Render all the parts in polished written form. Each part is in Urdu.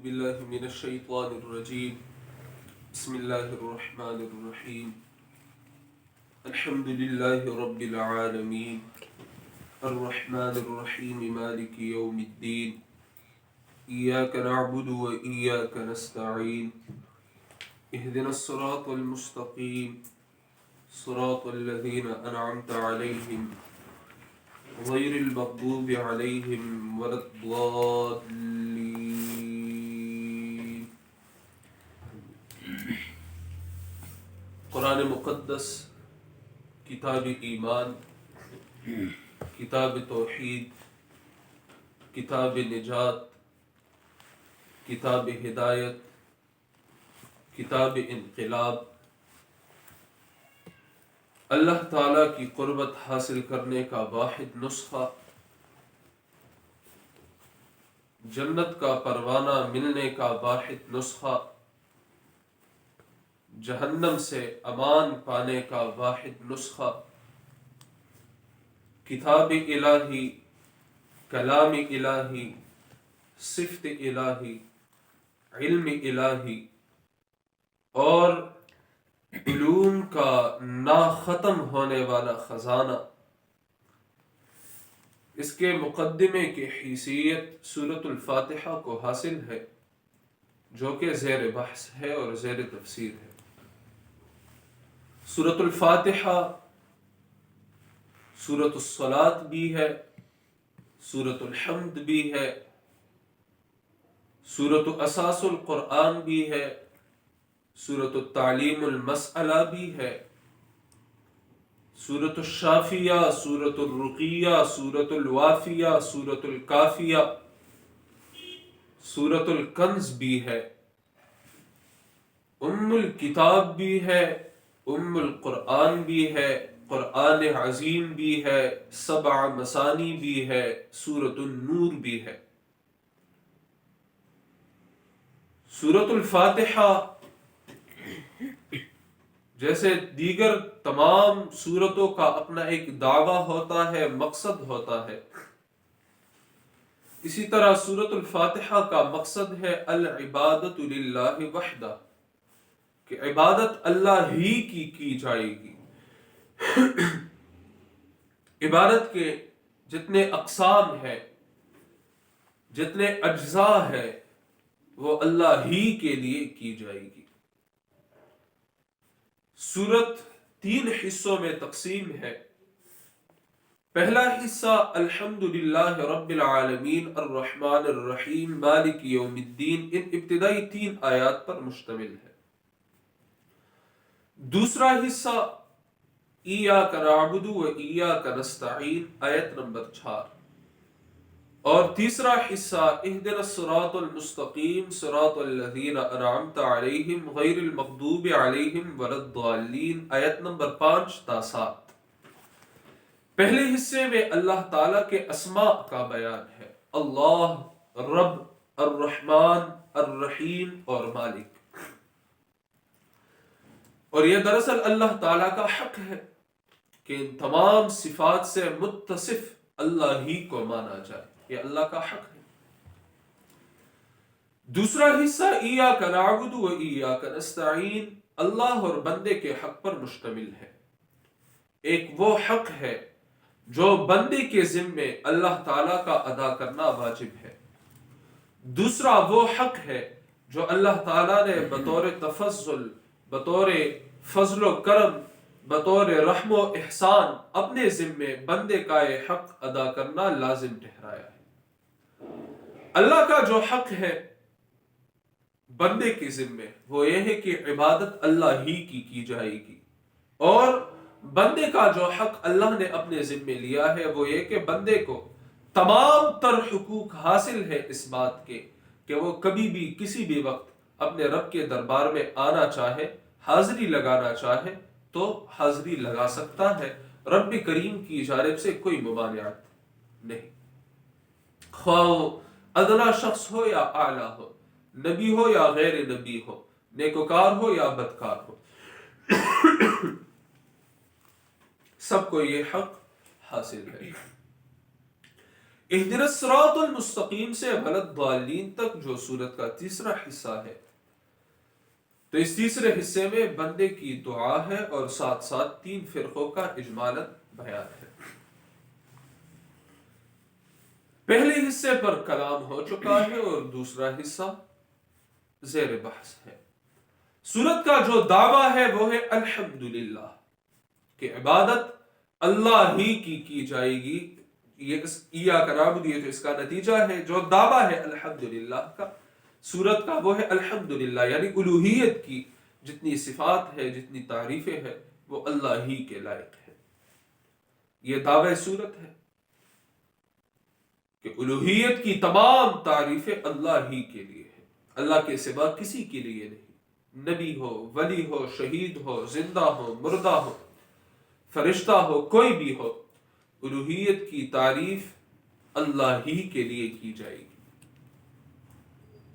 بالله من الشيطان الرجيم بسم الله الرحمن الرحيم الحمد لله رب العالمين الرحمن الرحيم مالك يوم الدين إياك نعبد وإياك نستعين اهدنا الصراط المستقيم صراط الذين أنعمت عليهم غير المغضوب عليهم ولا الضالين. قرآن مقدس کتاب ایمان، کتاب توحید، کتاب نجات، کتاب ہدایت، کتاب انقلاب، اللہ تعالیٰ کی قربت حاصل کرنے کا واحد نسخہ، جنت کا پروانہ ملنے کا واحد نسخہ، جہنم سے امان پانے کا واحد نسخہ، کتاب الہی، کلام الہی، صفت الہی، علم الہی اور علوم کا نا ختم ہونے والا خزانہ، اس کے مقدمے کی حیثیت سورۃ الفاتحہ کو حاصل ہے، جو کہ زیر بحث ہے اور زیر تفسیر ہے۔ سورۃ الفاتحہ سورۃ الصلاۃ بھی ہے، سورۃ الحمد بھی ہے، سورۃ اساس القرآن بھی ہے، سورۃ التعلیم المسئلہ بھی ہے، سورۃ الشافیہ، سورۃ الرقیہ، سورۃ الوافیہ، سورۃ الکافیہ، سورۃ الکنز بھی ہے، ام الکتاب بھی ہے، ام القرآن بھی ہے، قرآن عظیم بھی ہے، سبع مثانی بھی ہے، سورۃ النور بھی ہے۔ سورۃ الفاتحہ جیسے دیگر تمام سورتوں کا اپنا ایک دعویٰ ہوتا ہے، مقصد ہوتا ہے، اسی طرح سورۃ الفاتحہ کا مقصد ہے العبادۃ للہ وحدہ، کہ عبادت اللہ ہی کی جائے گی۔ عبادت کے جتنے اقسام ہیں، جتنے اجزاء ہیں، وہ اللہ ہی کے لیے کی جائے گی۔ سورت 3 حصوں میں تقسیم ہے۔ پہلا حصہ الحمدللہ رب العالمین الرحمن الرحیم مالک یوم الدین، ان ابتدائی 3 آیات پر مشتمل ہے۔ دوسرا حصہ ایاک نعبد و ایاک نستعین، آیت نمبر 4، اور تیسرا حصہ اہدنا الصراط المستقیم صراط الذین انعمت علیہم غیر المغضوب علیہم ولا الضالین، آیت نمبر 5 تا 7۔ پہلے حصے میں اللہ تعالیٰ کے اسماء کا بیان ہے، اللہ، رب، الرحمن، الرحیم اور مالک، اور یہ دراصل اللہ تعالیٰ کا حق ہے کہ ان تمام صفات سے متصف اللہ ہی کو مانا جائے، یہ اللہ کا حق ہے۔ دوسرا حصہ ایاک نعبد و ایاک نستعین، اللہ اور بندے کے حق پر مشتمل ہے۔ ایک وہ حق ہے جو بندے کے ذمے اللہ تعالیٰ کا ادا کرنا واجب ہے، دوسرا وہ حق ہے جو اللہ تعالیٰ نے بطور تفضل، بطور فضل و کرم، بطور رحم و احسان اپنے ذمے بندے کا یہ حق ادا کرنا لازم ٹھہرایا ہے۔ اللہ کا جو حق ہے بندے کے ذمے وہ یہ ہے کہ عبادت اللہ ہی کی جائے گی، اور بندے کا جو حق اللہ نے اپنے ذمے لیا ہے وہ یہ کہ بندے کو تمام تر حقوق حاصل ہے اس بات کے کہ وہ کبھی بھی کسی بھی وقت اپنے رب کے دربار میں آنا چاہے، حاضری لگانا چاہے تو حاضری لگا سکتا ہے، رب کریم کی جانب سے کوئی ممانعت نہیں، خواہ ادنا شخص ہو یا اعلیٰ ہو، نبی ہو یا غیر نبی ہو، نیکوکار ہو یا بدکار ہو، سب کو یہ حق حاصل ہے۔ اہدنا الصراط المستقیم سے ولا الضالین تک جو سورت کا تیسرا حصہ ہے، تو اس تیسرے حصے میں بندے کی دعا ہے اور ساتھ ساتھ 3 فرقوں کا اجمالاً بیان ہے۔ پہلے حصے پر کلام ہو چکا ہے اور دوسرا حصہ زیر بحث ہے۔ سورت کا جو دعویٰ ہے وہ ہے الحمدللہ، کہ عبادت اللہ ہی کی جائے گی۔ یہ ایاک نعبد، یہ تو اس کا نتیجہ ہے۔ جو دعویٰ ہے الحمدللہ کا سورت کا وہ ہے الحمدللہ، یعنی الوہیت کی جتنی صفات ہے، جتنی تعریفیں ہے، وہ اللہ ہی کے لائق ہے۔ یہ دعوی سورت ہے کہ الوہیت کی تمام تعریفیں اللہ ہی کے لیے ہے، اللہ کے سوا کسی کے لیے نہیں۔ نبی ہو، ولی ہو، شہید ہو، زندہ ہو، مردہ ہو، فرشتہ ہو، کوئی بھی ہو، الوہیت کی تعریف اللہ ہی کے لیے کی جائے گی۔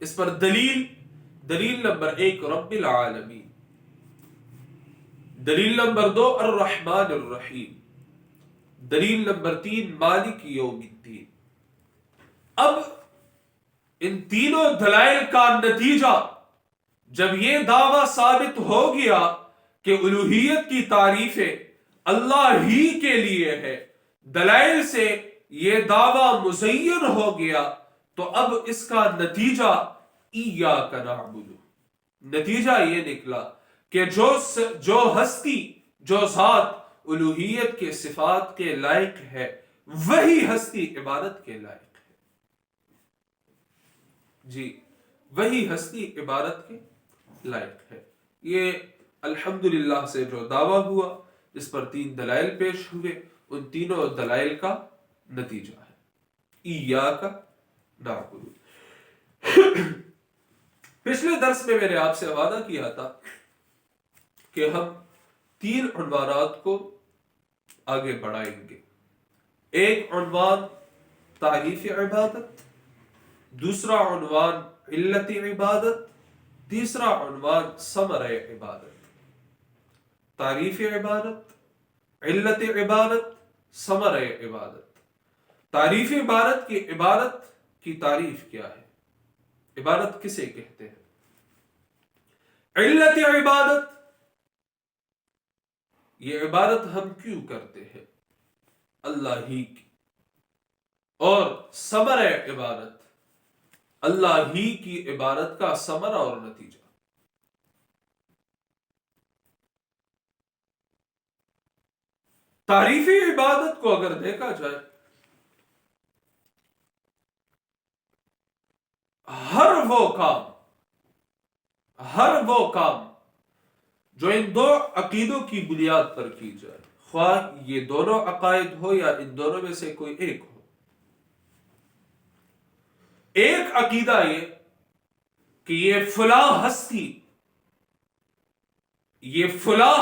اس پر دلیل نمبر 1 رب العالمین، دلیل نمبر 2 الرحمن الرحیم، دلیل نمبر 3 مالک یوم الدین۔ اب ان تینوں دلائل کا نتیجہ جب یہ دعویٰ ثابت ہو گیا کہ الوہیت کی تعریفیں اللہ ہی کے لیے ہے، دلائل سے یہ دعویٰ مزین ہو گیا، تو اب اس کا نتیجہ ایاک نعبد، نتیجہ یہ نکلا کہ جو ہستی، جو ذات الوہیت کے صفات کے لائق ہے، وہی ہستی عبادت کے لائق ہے۔ جی، وہی ہستی عبادت کے لائق ہے۔ یہ الحمدللہ سے جو دعویٰ ہوا، اس پر 3 دلائل پیش ہوئے، ان تینوں دلائل کا نتیجہ ہے ایاک نعبد۔ پچھلے درس میں نے آپ سے وعدہ کیا تھا کہ ہم 3 عنوانات کو آگے بڑھائیں گے۔ ایک عنوان تعریف عبادت، دوسرا عنوان علت عبادت، تیسرا عنوان ثمرہ عبادت۔ تعریف عبادت، علت عبادت، ثمرہ عبادت۔ تعریف عبادت کی تعریف کیا ہے؟ عبادت کسے کہتے ہیں؟ علت عبادت، یہ عبادت ہم کیوں کرتے ہیں؟ اللہ ہی کی۔ اور ثمرہ عبادت، اللہ ہی کی عبادت کا ثمرہ اور نتیجہ۔ تعریفی عبادت کو اگر دیکھا جائے، ہر وہ کام جو ان 2 عقیدوں کی بنیاد پر کی جائے، خواہ یہ دونوں عقائد ہو یا ان دونوں میں سے کوئی ایک ہو۔ ایک عقیدہ یہ کہ یہ فلاں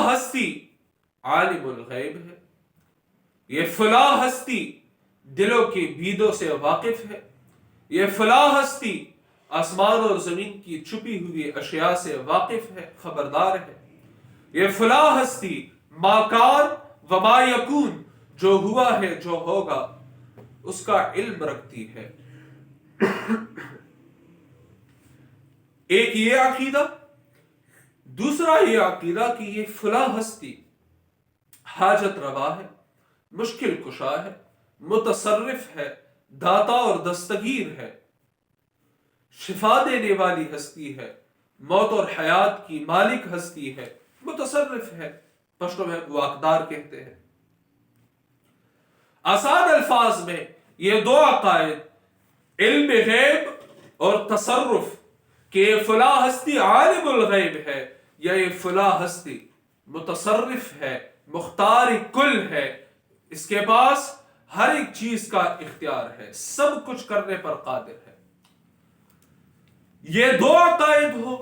ہستی عالم الغیب ہے، یہ فلاں ہستی دلوں کی بیدوں سے واقف ہے، یہ فلاں ہستی آسمان اور زمین کی چھپی ہوئی اشیاء سے واقف ہے، خبردار ہے، یہ فلاں ہستی ما کان و ما یکون، جو ہوا ہے، جو ہوگا، اس کا علم رکھتی ہے۔ ایک یہ عقیدہ، دوسرا یہ عقیدہ کہ یہ فلاں ہستی حاجت روا ہے، مشکل کشا ہے، متصرف ہے، داتا اور دستگیر ہے، شفا دینے والی ہستی ہے، موت اور حیات کی مالک ہستی ہے، متصرف ہے، پشتو میں واقدار کہتے ہیں۔ آسان الفاظ میں یہ 2 عقائد، علم غیب اور تصرف، کہ یہ فلاں ہستی عالم الغیب ہے یا یہ فلاں ہستی متصرف ہے، مختار کل ہے، اس کے پاس ہر ایک چیز کا اختیار ہے، سب کچھ کرنے پر قادر ہے۔ یہ 2 عقائد ہو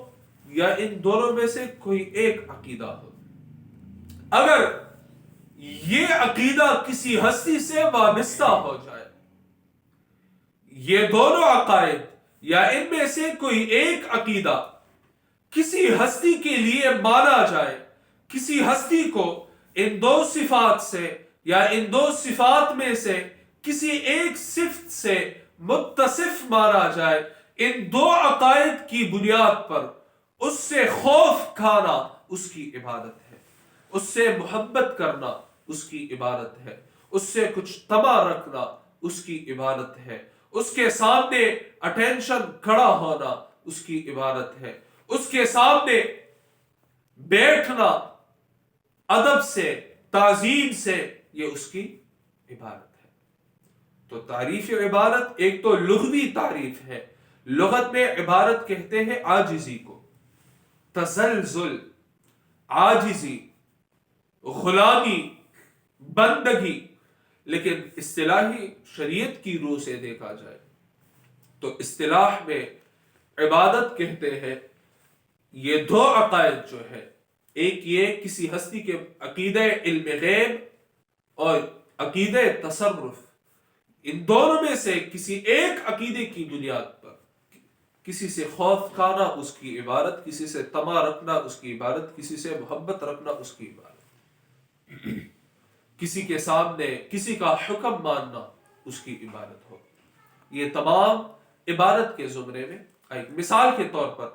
یا ان دونوں میں سے کوئی ایک عقیدہ ہو، اگر یہ عقیدہ کسی ہستی سے وابستہ ہو جائے، یہ دونوں عقائد یا ان میں سے کوئی ایک عقیدہ کسی ہستی کے لیے مانا جائے، کسی ہستی کو ان 2 صفات سے یا ان 2 صفات میں سے کسی ایک صفت سے متصف مانا جائے، ان دو عقائد کی بنیاد پر اس سے خوف کھانا اس کی عبادت ہے، اس سے محبت کرنا اس کی عبادت ہے، اس سے کچھ طمع رکھنا اس کی عبادت ہے، اس کے سامنے اٹینشن کھڑا ہونا اس کی عبادت ہے، اس کے سامنے بیٹھنا ادب سے تعظیم سے یہ اس کی عبادت ہے۔ تو تعریف عبادت ایک تو لغوی تعریف ہے، لغت میں عبادت کہتے ہیں عاجزی کو، تزلزل، عاجزی، غلامی، بندگی، لیکن اصطلاحی شریعت کی روح سے دیکھا جائے تو اصطلاح میں عبادت کہتے ہیں یہ دو عقائد جو ہے، ایک یہ کسی ہستی کے عقیدہ علم غیب اور عقیدہ تصرف، ان دونوں میں سے کسی ایک عقیدے کی بنیاد پر کسی سے خوف کھانا اس کی عبادت، کسی سے طمع رکھنا اس کی عبادت، کسی سے محبت رکھنا اس کی عبادت، کسی کے سامنے کسی کا حکم ماننا اس کی عبادت ہو، یہ تمام عبادت کے زمرے میں آئی۔ مثال کے طور پر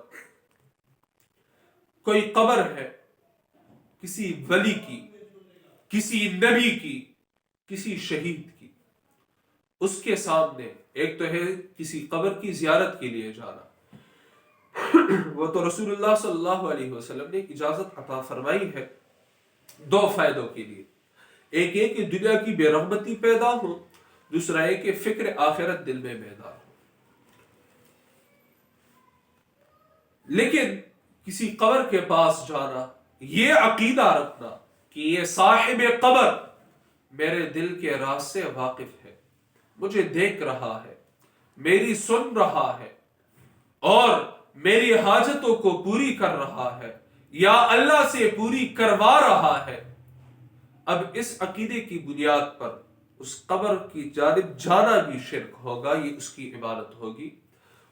کوئی قبر ہے کسی ولی کی، کسی نبی کی، کسی شہید کی، اس کے سامنے ایک تو ہے کسی قبر کی زیارت کے لیے جانا، وہ تو رسول اللہ صلی اللہ علیہ وسلم نے اجازت عطا فرمائی ہے دو فائدوں کے لیے، ایک یہ کہ دنیا کی بے رغبتی پیدا ہو، دوسرا ہے کہ فکر آخرت دل میں بیدار ہو۔ لیکن کسی قبر کے پاس جانا، یہ عقیدہ رکھنا کہ یہ صاحب قبر میرے دل کے راز سے واقف ہے، مجھے دیکھ رہا ہے، میری سن رہا ہے اور میری حاجتوں کو پوری کر رہا ہے یا اللہ سے پوری کروا رہا ہے، اب اس عقیدے کی بنیاد پر اس قبر کی جانب جانا بھی شرک ہوگا، یہ اس کی عبادت ہوگی،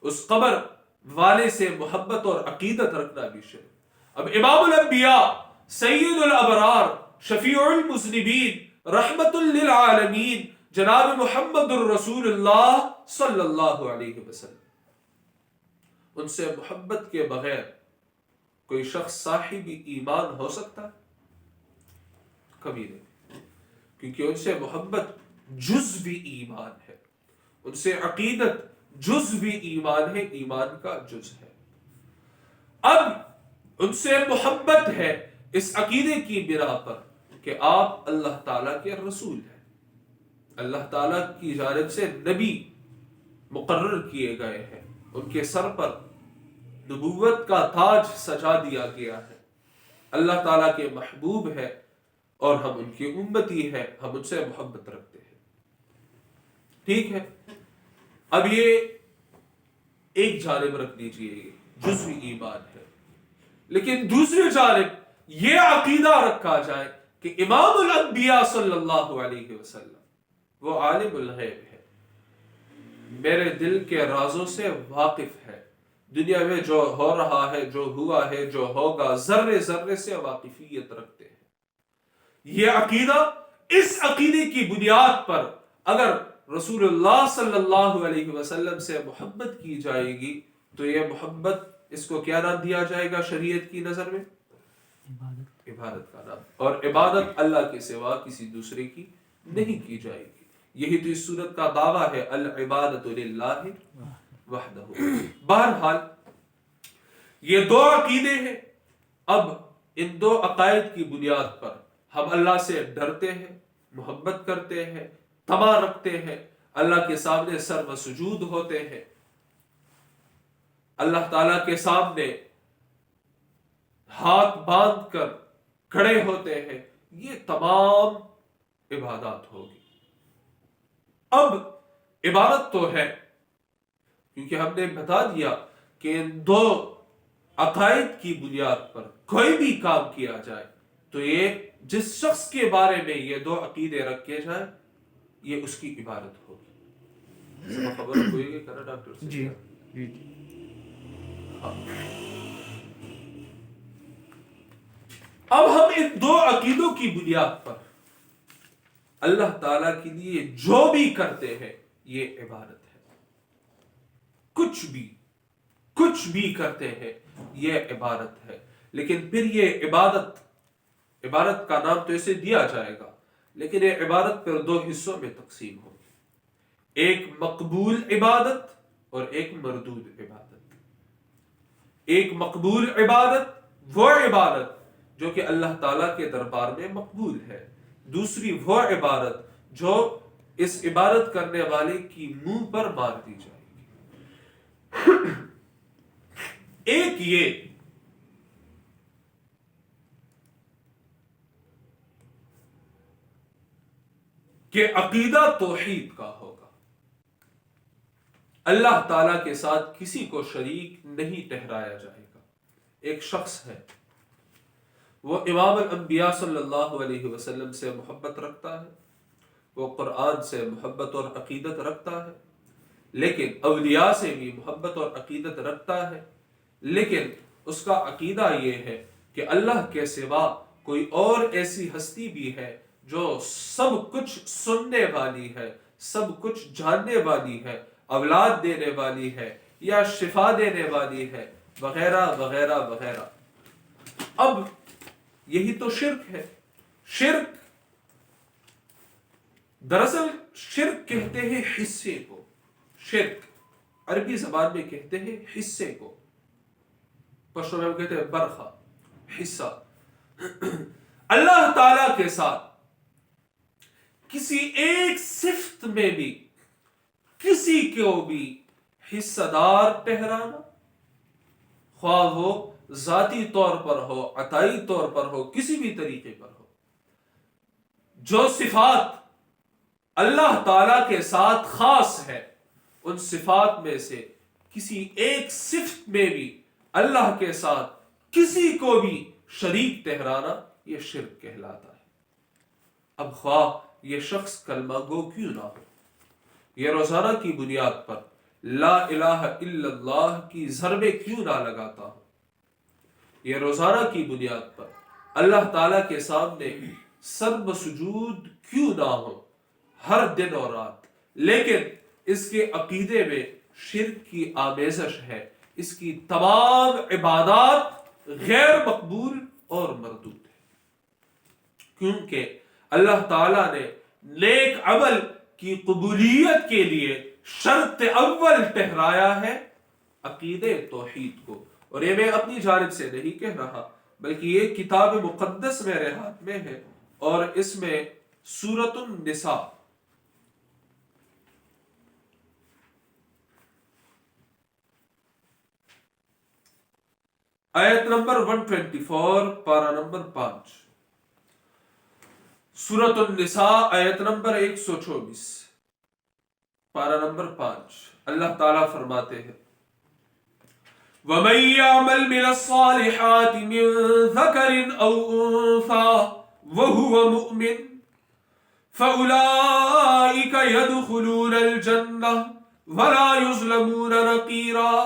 اس قبر والے سے محبت اور عقیدت رکھنا بھی شرک۔ اب امام الانبیاء، سید الابرار، شفیع المذنبین، رحمت للعالمین، جناب محمد الرسول اللہ صلی اللہ علیہ وسلم، ان سے محبت کے بغیر کوئی شخص صاحب ایمان ہو سکتا ہے؟ کبھی نہیں، کیونکہ ان سے محبت جزوی ایمان ہے، ان سے عقیدت جزوی ایمان ہے، ایمان کا جز ہے۔ اب ان سے محبت ہے اس عقیدے کی بنا پر کہ آپ اللہ تعالیٰ کے رسول ہیں، اللہ تعالیٰ کی جانب سے نبی مقرر کیے گئے ہیں، ان کے سر پر نبوت کا تاج سجا دیا گیا ہے، اللہ تعالیٰ کے محبوب ہے اور ہم ان کی امتی ہیں، ہم ان سے محبت رکھتے ہیں۔ ٹھیک ہے، اب یہ ایک جانب رکھ دیجئے، جزوی ایمان ہے، لیکن دوسری جانب یہ عقیدہ رکھا جائے کہ امام الانبیاء صلی اللہ علیہ وسلم وہ عالم الغیب ہے، میرے دل کے رازوں سے واقف ہے، دنیا میں جو ہو رہا ہے، جو ہوا ہے، جو ہوگا، ذرے ذرے سے واقفیت رکھتے ہیں۔ یہ عقیدہ، اس عقیدے کی بنیاد پر اگر رسول اللہ صلی اللہ علیہ وسلم سے محبت کی جائے گی تو یہ محبت، اس کو کیا نام دیا جائے گا شریعت کی نظر میں؟ عبادت کا نام، اور عبادت اللہ کے سوا کسی دوسرے کی نہیں کی جائے گی۔ یہی تو اس سورت کا دعویٰ ہے، العبادۃ للہ وحدہ۔ بہرحال یہ دو عقیدے ہیں، اب ان دو عقائد کی بنیاد پر ہم اللہ سے ڈرتے ہیں، محبت کرتے ہیں، طمع رکھتے ہیں، اللہ کے سامنے سر مسجود ہوتے ہیں، اللہ تعالیٰ کے سامنے ہاتھ باندھ کر کھڑے ہوتے ہیں، یہ تمام عبادات ہوگی۔ اب عبادت تو ہے، کیونکہ ہم نے بتا دیا کہ ان دو عقائد کی بنیاد پر کوئی بھی کام کیا جائے تو یہ جس شخص کے بارے میں یہ دو عقیدے رکھے جائیں یہ اس کی عبادت ہوگی۔ خبر ہوئی کہ کہنا ڈاکٹر سے؟ جی جی ہاں۔ اب ہم ان دو عقیدوں کی بنیاد پر اللہ تعالیٰ کے لیے جو بھی کرتے ہیں یہ عبادت ہے. کچھ بھی کرتے ہیں یہ عبادت ہے. لیکن پھر یہ عبادت کا نام تو اسے دیا جائے گا، لیکن یہ عبادت پھر دو حصوں میں تقسیم ہوگی. ایک مقبول عبادت اور ایک مردود عبادت. ایک مقبول عبادت وہ عبادت جو کہ اللہ تعالیٰ کے دربار میں مقبول ہے. دوسری وہ عبادت جو اس عبادت کرنے والے کی منہ پر مار دی جائے گی. ایک یہ کہ عقیدہ توحید کا ہوگا، اللہ تعالیٰ کے ساتھ کسی کو شریک نہیں ٹھہرایا جائے گا. ایک شخص ہے، وہ امام الانبیاء صلی اللہ علیہ وسلم سے محبت رکھتا ہے، وہ قرآن سے محبت اور عقیدت رکھتا ہے، لیکن اولیاء سے بھی محبت اور عقیدت رکھتا ہے، لیکن اس کا عقیدہ یہ ہے کہ اللہ کے سوا کوئی اور ایسی ہستی بھی ہے جو سب کچھ سننے والی ہے، سب کچھ جاننے والی ہے، اولاد دینے والی ہے یا شفا دینے والی ہے، وغیرہ وغیرہ وغیرہ. اب یہی تو شرک ہے. شرک دراصل شرک کہتے ہیں حصے کو. شرک عربی زبان میں کہتے ہیں حصے کو، پشتو میں ہم کہتے ہیں برخہ، حصہ. اللہ تعالی کے ساتھ کسی ایک صفت میں بھی کسی کو بھی حصہ دار ٹھہرانا، خواہ وہ ذاتی طور پر ہو، عطائی طور پر ہو، کسی بھی طریقے پر ہو، جو صفات اللہ تعالی کے ساتھ خاص ہے ان صفات میں سے کسی ایک صفت میں بھی اللہ کے ساتھ کسی کو بھی شریک ٹھہرانا یہ شرک کہلاتا ہے. اب خواہ یہ شخص کلمہ گو کیوں نہ ہو، یہ روزانہ کی بنیاد پر لا الہ الا اللہ کی ضربیں کیوں نہ لگاتا ہو، یہ روزانہ کی بنیاد پر اللہ تعالیٰ کے سامنے سرب سجود کیوں نہ ہو ہر دن اور رات، لیکن اس کے عقیدے میں شرک کی آمیزش ہے. اس کی تمام عبادات غیر مقبول اور مردود ہے، کیونکہ اللہ تعالیٰ نے نیک عمل کی قبولیت کے لیے شرط اول ٹھہرایا ہے عقیدے توحید کو. اور یہ میں اپنی جانب سے نہیں کہہ رہا، بلکہ یہ کتاب مقدس میرے ہاتھ میں ہے، اور اس میں سورۃ النساء آیت نمبر 124 پارہ نمبر 5. سورۃ النساء آیت نمبر 124 پارہ نمبر 5. اللہ تعالیٰ فرماتے ہیں وَمَن يَعْمَلْ مِنَ الصَّالِحَاتِ مِن ذَكَرٍ أَوْ أُنثَىٰ وَهُوَ مُؤْمِنٌ فَأُولَٰئِكَ يَدْخُلُونَ الْجَنَّةَ وَلَا يُظْلَمُونَ نَقِيرًا.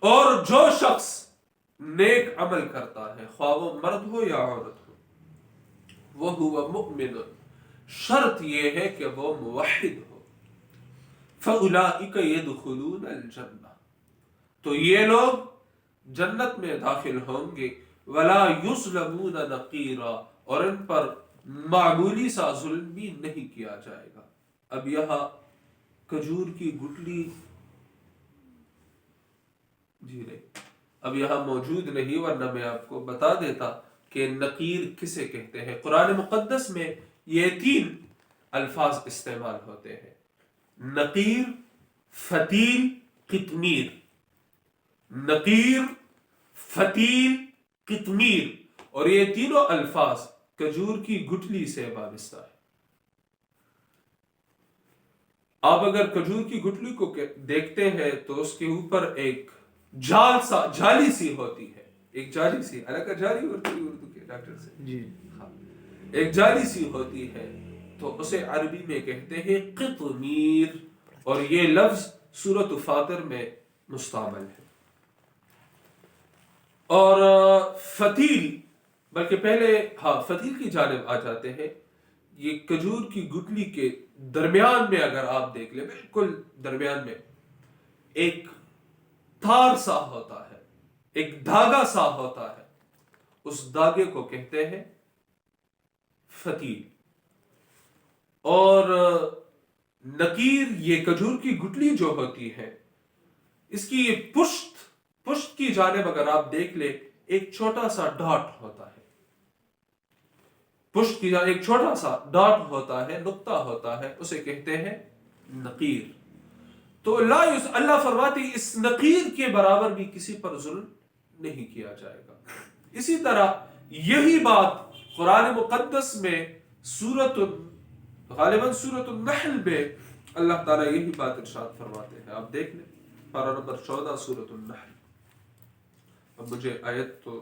اور جو شخص نیک عمل کرتا ہے، خواہ وہ مرد ہو یا عورت ہو، وَهُوَ مُؤْمِنٌ، شرط یہ ہے کہ وہ موحد ہو، فَأُولَٰئِكَ يَدْخُلُونَ الْجَنَّةَ، تو یہ لوگ جنت میں داخل ہوں گے، وَلَا يُظْلَمُونَ نَقِيرًا، اور ان پر معمولی سا ظلم بھی نہیں کیا جائے گا. اب یہاں کھجور کی گٹلی جی نہیں اب یہاں موجود نہیں، ورنہ میں آپ کو بتا دیتا کہ نقیر کسے کہتے ہیں. قرآن مقدس میں یہ 3 الفاظ استعمال ہوتے ہیں: نقیر، فتیل، قطمیر. نقیر، فتیل، قطمیر، اور یہ تینوں الفاظ کھجور کی گٹلی سے وابستہ ہے. آپ اگر کھجور کی گٹلی کو دیکھتے ہیں تو اس کے اوپر ایک جالی سی ہوتی ہے، ایک جالی سی، حالانکہ جالی ہوتی ہے اردو کے ڈاکٹر سے جی ہاں، ایک جالی سی ہوتی ہے، تو اسے عربی میں کہتے ہیں قطمیر، اور یہ لفظ سورۃ فاطر میں مستعمل ہے. اور فتیل بلکہ پہلے فتیل کی جانب آ جاتے ہیں. یہ کھجور کی گٹلی کے درمیان میں اگر آپ دیکھ لیں، بالکل درمیان میں ایک تار سا ہوتا ہے، ایک دھاگا سا ہوتا ہے، اس دھاگے کو کہتے ہیں فتیل. اور نقیر، یہ کھجور کی گٹلی جو ہوتی ہے، اس کی یہ پشت کی جانب اگر آپ دیکھ لیں ایک چھوٹا سا ڈاٹ ہوتا ہے، پشت کی جانب ایک چھوٹا سا ڈاٹ ہوتا ہے، نقطہ ہوتا ہے، اسے کہتے ہیں نقیر. تو اللہ فرماتی اس نقیر کے برابر بھی کسی پر ظلم نہیں کیا جائے گا. اسی طرح یہی بات قرآن مقدس میں غالباً سورۃ النحل میں اللہ تعالیٰ یہی بات ارشاد فرماتے ہیں. آپ دیکھ لیں پارہ نمبر 14 سورۃ النحل. اب مجھے آیت تو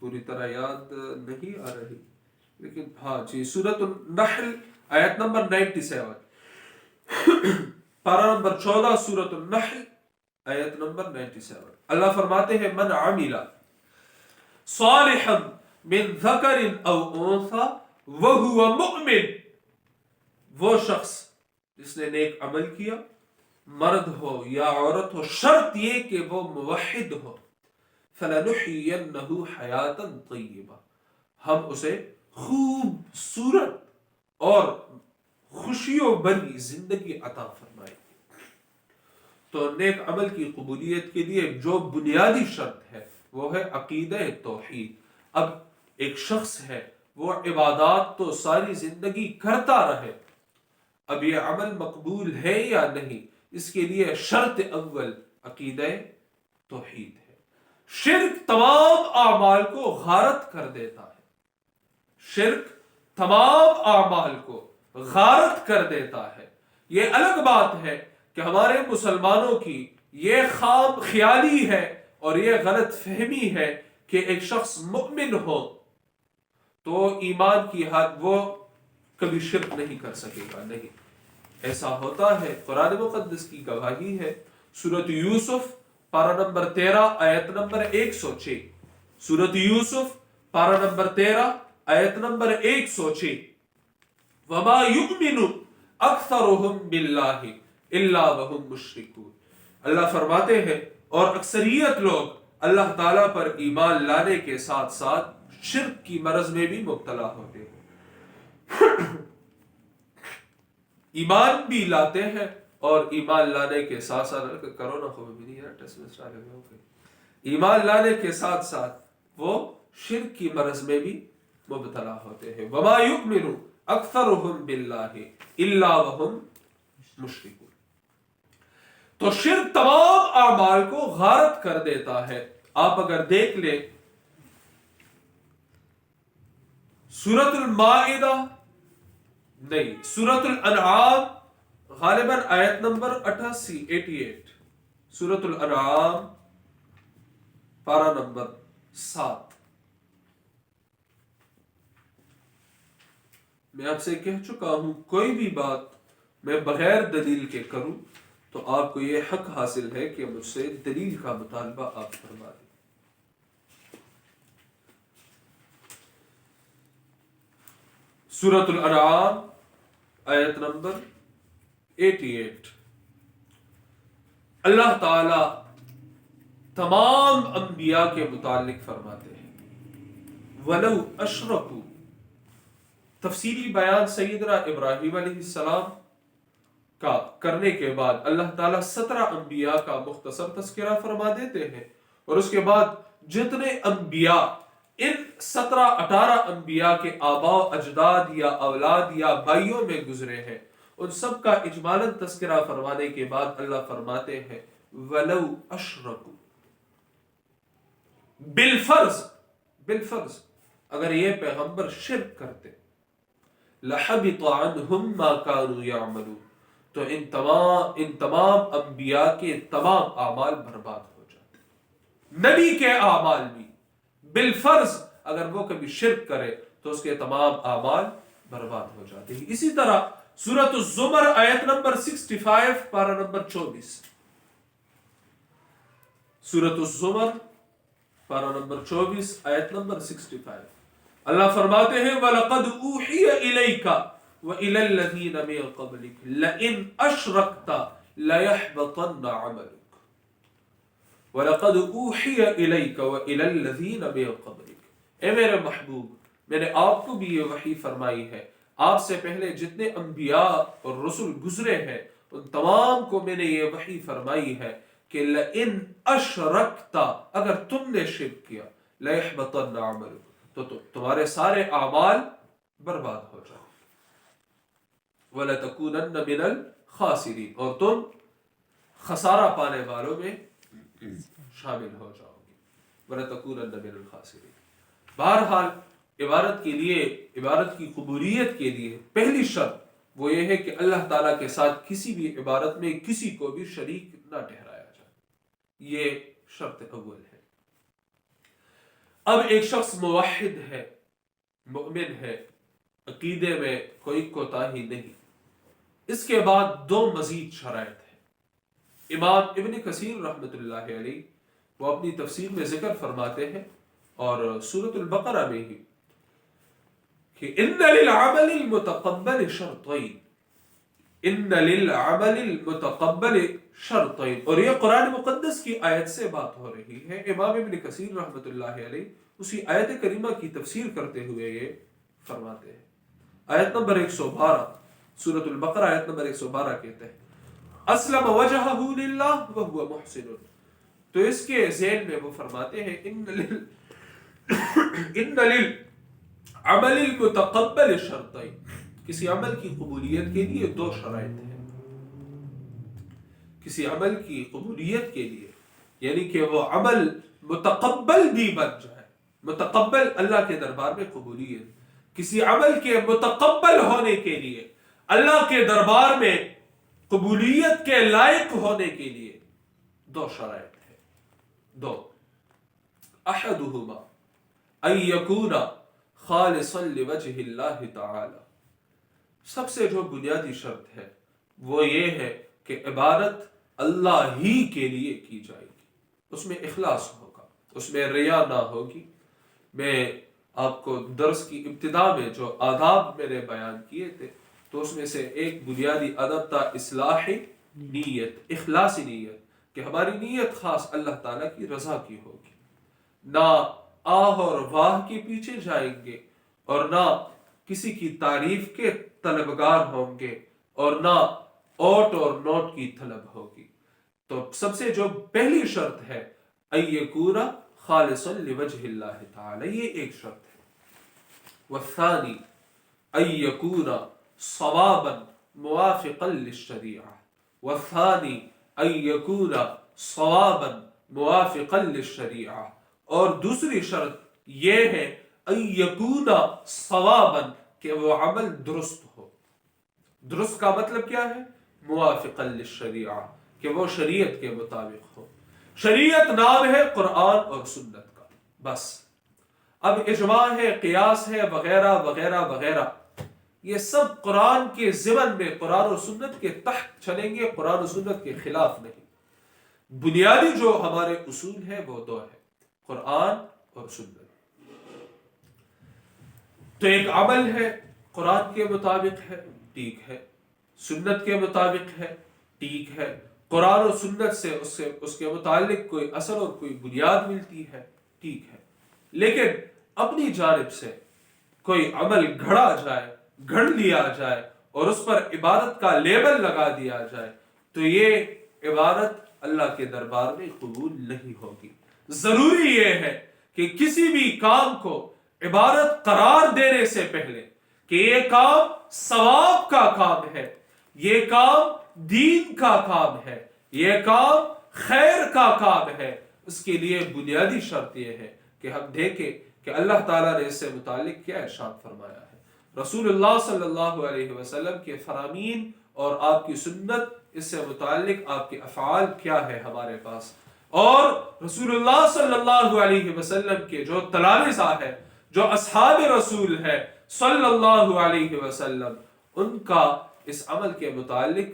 پوری طرح یاد نہیں آ رہی، لیکن جی، سورۃ النحل آیت نمبر 97، پارہ نمبر 14 سورۃ النحل آیت نمبر 97. اللہ فرماتے ہیں من عمل صالحا من ذکر او انثى وهو مؤمن، وہ شخص جس نے نیک عمل کیا، مرد ہو یا عورت ہو، شرط یہ کہ وہ موحد ہو. فَلَنُحْيِيَنَّهُ حَيَاةً طَيِّبَةً، ہم اسے خوبصورت اور خوشیوں بھری زندگی عطا فرمائیں گے. تو نیک عمل کی قبولیت کے لیے جو بنیادی شرط ہے وہ ہے عقیدہ توحید. اب ایک شخص ہے، وہ عبادات تو ساری زندگی کرتا رہے، اب یہ عمل مقبول ہے یا نہیں، اس کے لیے شرط اول عقیدہ توحید ہے. شرک تمام اعمال کو غارت کر دیتا ہے، شرک تمام اعمال کو غارت کر دیتا ہے. یہ الگ بات ہے کہ ہمارے مسلمانوں کی یہ خام خیالی ہے اور یہ غلط فہمی ہے کہ ایک شخص مؤمن ہو تو ایمان کی حد وہ کبھی شرک نہیں کر سکے گا. نہیں، ایسا ہوتا ہے. قرآن مقدس کی گواہی ہے. سورۃ یوسف پارہ نمبر 13 آیت نمبر 106. سورۃ یوسف پارہ نمبر 13 آیت نمبر 106. وَمَا يُؤْمِنُ أَكْثَرُهُمْ بِاللَّهِ إِلَّا وَهُمْ مُشْرِكُونَ. اللہ فرماتے ہیں اور اکثریت لوگ اللہ تعالیٰ پر ایمان لانے کے ساتھ ساتھ شرک کی مرض میں بھی مبتلا ہوتے ہیں. ایمان بھی لاتے ہیں اور ایمان لانے کے ساتھ ساتھ کرونا ایمان لانے کے ساتھ ساتھ وہ شرک کی مرض میں بھی مبتلا ہوتے ہیں. وَمَا يُؤْمِنُ أَكْثَرُهُمْ بِاللَّهِ إِلَّا وَهُمْ مُشْرِكُونَ. تو شرک تمام اعمال کو غارت کر دیتا ہے. آپ اگر دیکھ لیں سورۃ المائدہ نہیں، سورۃ الانعام غالباً آیت نمبر 88، سورۃ الانعام پارہ نمبر 7. میں آپ سے کہہ چکا ہوں کوئی بھی بات میں بغیر دلیل کے کروں تو آپ کو یہ حق حاصل ہے کہ مجھ سے دلیل کا مطالبہ آپ فرما دیں. سورۃ الانعام آیت نمبر 88. اللہ تعالی تمام انبیاء کے متعلق فرماتے ہیں وَلَوْ أَشْرَكُوا. تفصیلی بیان سیدنا ابراہیم علیہ السلام کا کرنے کے بعد اللہ تعالیٰ 17 انبیاء کا مختصر تذکرہ فرما دیتے ہیں، اور اس کے بعد جتنے انبیاء ان 17-18 انبیاء کے آباء و اجداد یا اولاد یا بھائیوں میں گزرے ہیں، ان سب کا اجمالاً تذکرہ فرمانے کے بعد اللہ فرماتے ہیں وَلَوْ أَشْرَكُوا. بالفرض اگر یہ پیغمبر شرک کرتے لَحَبِطَ عَنْهُمْ مَا كَانُوا يَعْمَلُونَ، تو ان تمام انبیاء کے تمام اعمال برباد ہو جاتے. نبی کے اعمال بھی بالفرض اگر وہ کبھی شرک کرے تو اس کے تمام اعمال برباد ہو جاتے ہیں. اسی طرح سورۃ الزمر آیت نمبر 65 پارہ نمبر 24. سورۃ الزمر پارہ نمبر 24 آیت نمبر 65. اللہ فرماتے ہیں وَلَقَدْ أُوحِيَ إِلَيْكَ وَإِلَى الَّذِينَ مِن قَبْلِكَ لَئِنْ أَشْرَكْتَ لَيَحْبَطَنَّ عَمَلُكَ وَلَقَدْ أُوحِيَ إِلَيْكَ وَإِلَى الَّذِينَ مِن قَبْلِكَ، اے میرے محبوب میں نے آپ کو بھی یہ وحی فرمائی ہے، آپ سے پہلے جتنے انبیاء اور رسل گزرے ہیں ان تمام کو میں نے یہ وحی فرمائی ہے کہ لئن اشرکت، اگر تم نے شرک کیا، لیحبطن عملک، تو تمہارے سارے اعمال برباد ہو جائیں، وَلَتَكُونَنَّ مِنَ الْخَاسِرِينَ، اور تم خسارہ پانے والوں میں شامل ہو جاؤ گے، وَلَتَكُونَنَّ مِنَ الْخَاسِرِينَ۔ بہرحال عبادت کے لیے، عبادت کی قبولیت کے لیے پہلی شرط وہ یہ ہے کہ اللہ تعالیٰ کے ساتھ کسی بھی عبادت میں کسی کو بھی شریک نہ ٹھہرایا جائے، یہ شرط اول ہے۔ اب ایک شخص موحد ہے، مؤمن ہے، عقیدے میں کوئی کوتاہی نہیں، اس کے بعد دو مزید شرائط ہیں۔ امام ابن کثیر رحمۃ اللہ علیہ وہ اپنی تفسیر میں ذکر فرماتے ہیں اور سورۃ البقرہ میں ہی کہ ان للعمل المتقبل شرطین، ان للعمل المتقبل شرطین، اور یہ قرآن مقدس کی آیت سے بات ہو رہی ہے۔ امام ابن کثیر رحمۃ اللہ علیہ اسی آیت کریمہ کی تفسیر کرتے ہوئے یہ فرماتے ہیں، آیت نمبر 112 سورۃ البقرہ آیت نمبر 112 کہتے ہیں اسلم وجہہ للہ وہو محسن، تو اس کے ذیل میں وہ فرماتے ہیں ان للعمل المتقبل شرطین، کسی عمل کی قبولیت کے لیے دو شرائط ہیں، کسی عمل کی قبولیت کے لیے یعنی کہ وہ عمل متقبل بھی بن جائے، متقبل اللہ کے دربار میں قبولیت، کسی عمل کے متقبل ہونے کے لیے اللہ کے دربار میں قبولیت کے لائق ہونے کے لیے دو شرائط ہیں، دو، احدہما ان یکون خالصا لوجہ اللہ تعالی، سب سے جو بنیادی شرط ہے وہ یہ ہے کہ عبادت اللہ ہی کے لیے کی جائے گی، اس میں اخلاص ہوگا، اس میں ریا نہ ہوگی۔ میں آپ کو درس کی ابتدا میں جو آداب میں نے بیان کیے تھے تو اس میں سے ایک بنیادی ادب تھا اصلاح نیت، اخلاصی نیت، کہ ہماری نیت خاص اللہ تعالیٰ کی رضا کی ہوگی، نہ آہ اور واہ کے پیچھے جائیں گے اور نہ کسی کی تعریف کے طلبگار ہوں گے اور نہ اوٹ اور نوٹ کی طلب ہوگی۔ تو سب سے جو پہلی شرط ہے ان یکون خالصا لوجہ اللہ تعالی، یہ ایک شرط ہے۔ والثانی ان یکون صوابا موافقا للشریعہ، والثانی ان یکون صوابا موافقا للشریعہ، اور دوسری شرط یہ ہے ان یکون صوابا، کہ وہ عمل درست ہو۔ درست کا مطلب کیا ہے؟ موافقا للشریعہ، کہ وہ شریعت کے مطابق ہو۔ شریعت نام ہے قرآن اور سنت کا، بس۔ اب اجماع ہے، قیاس ہے، وغیرہ وغیرہ وغیرہ، یہ سب قرآن کے ضمن میں قرآن اور سنت کے تحت چلیں گے، قرآن اور سنت کے خلاف نہیں۔ بنیادی جو ہمارے اصول ہے وہ دو ہے، قرآن اور سنت۔ تو ایک عمل ہے قرآن کے مطابق ہے، ٹھیک ہے، سنت کے مطابق ہے، ٹھیک ہے، قرآن اور سنت سے اس کے متعلق کوئی اثر اور کوئی بنیاد ملتی ہے، ٹھیک ہے، لیکن اپنی جانب سے کوئی عمل گھڑا جائے، گھڑ لیا جائے اور اس پر عبادت کا لیبل لگا دیا جائے تو یہ عبادت اللہ کے دربار میں قبول نہیں ہوگی۔ ضروری یہ ہے کہ کسی بھی کام کو عبادت قرار دینے سے پہلے کہ یہ کام ثواب کا کام ہے، یہ کام دین کا کام ہے، یہ کام خیر کا کام ہے، اس کے لیے بنیادی شرط یہ ہے کہ ہم دیکھیں کہ اللہ تعالیٰ نے اس سے متعلق کیا ارشاد فرمایا ہے، رسول اللہ صلی اللہ علیہ وسلم کے فرامین اور آپ کی سنت، اس سے متعلق آپ کے افعال کیا ہے ہمارے پاس، اور رسول اللہ صلی اللہ علیہ وسلم کے جو تلامذہ ہے، جو اصحاب رسول ہے صلی اللہ علیہ وسلم، ان کا اس عمل کے متعلق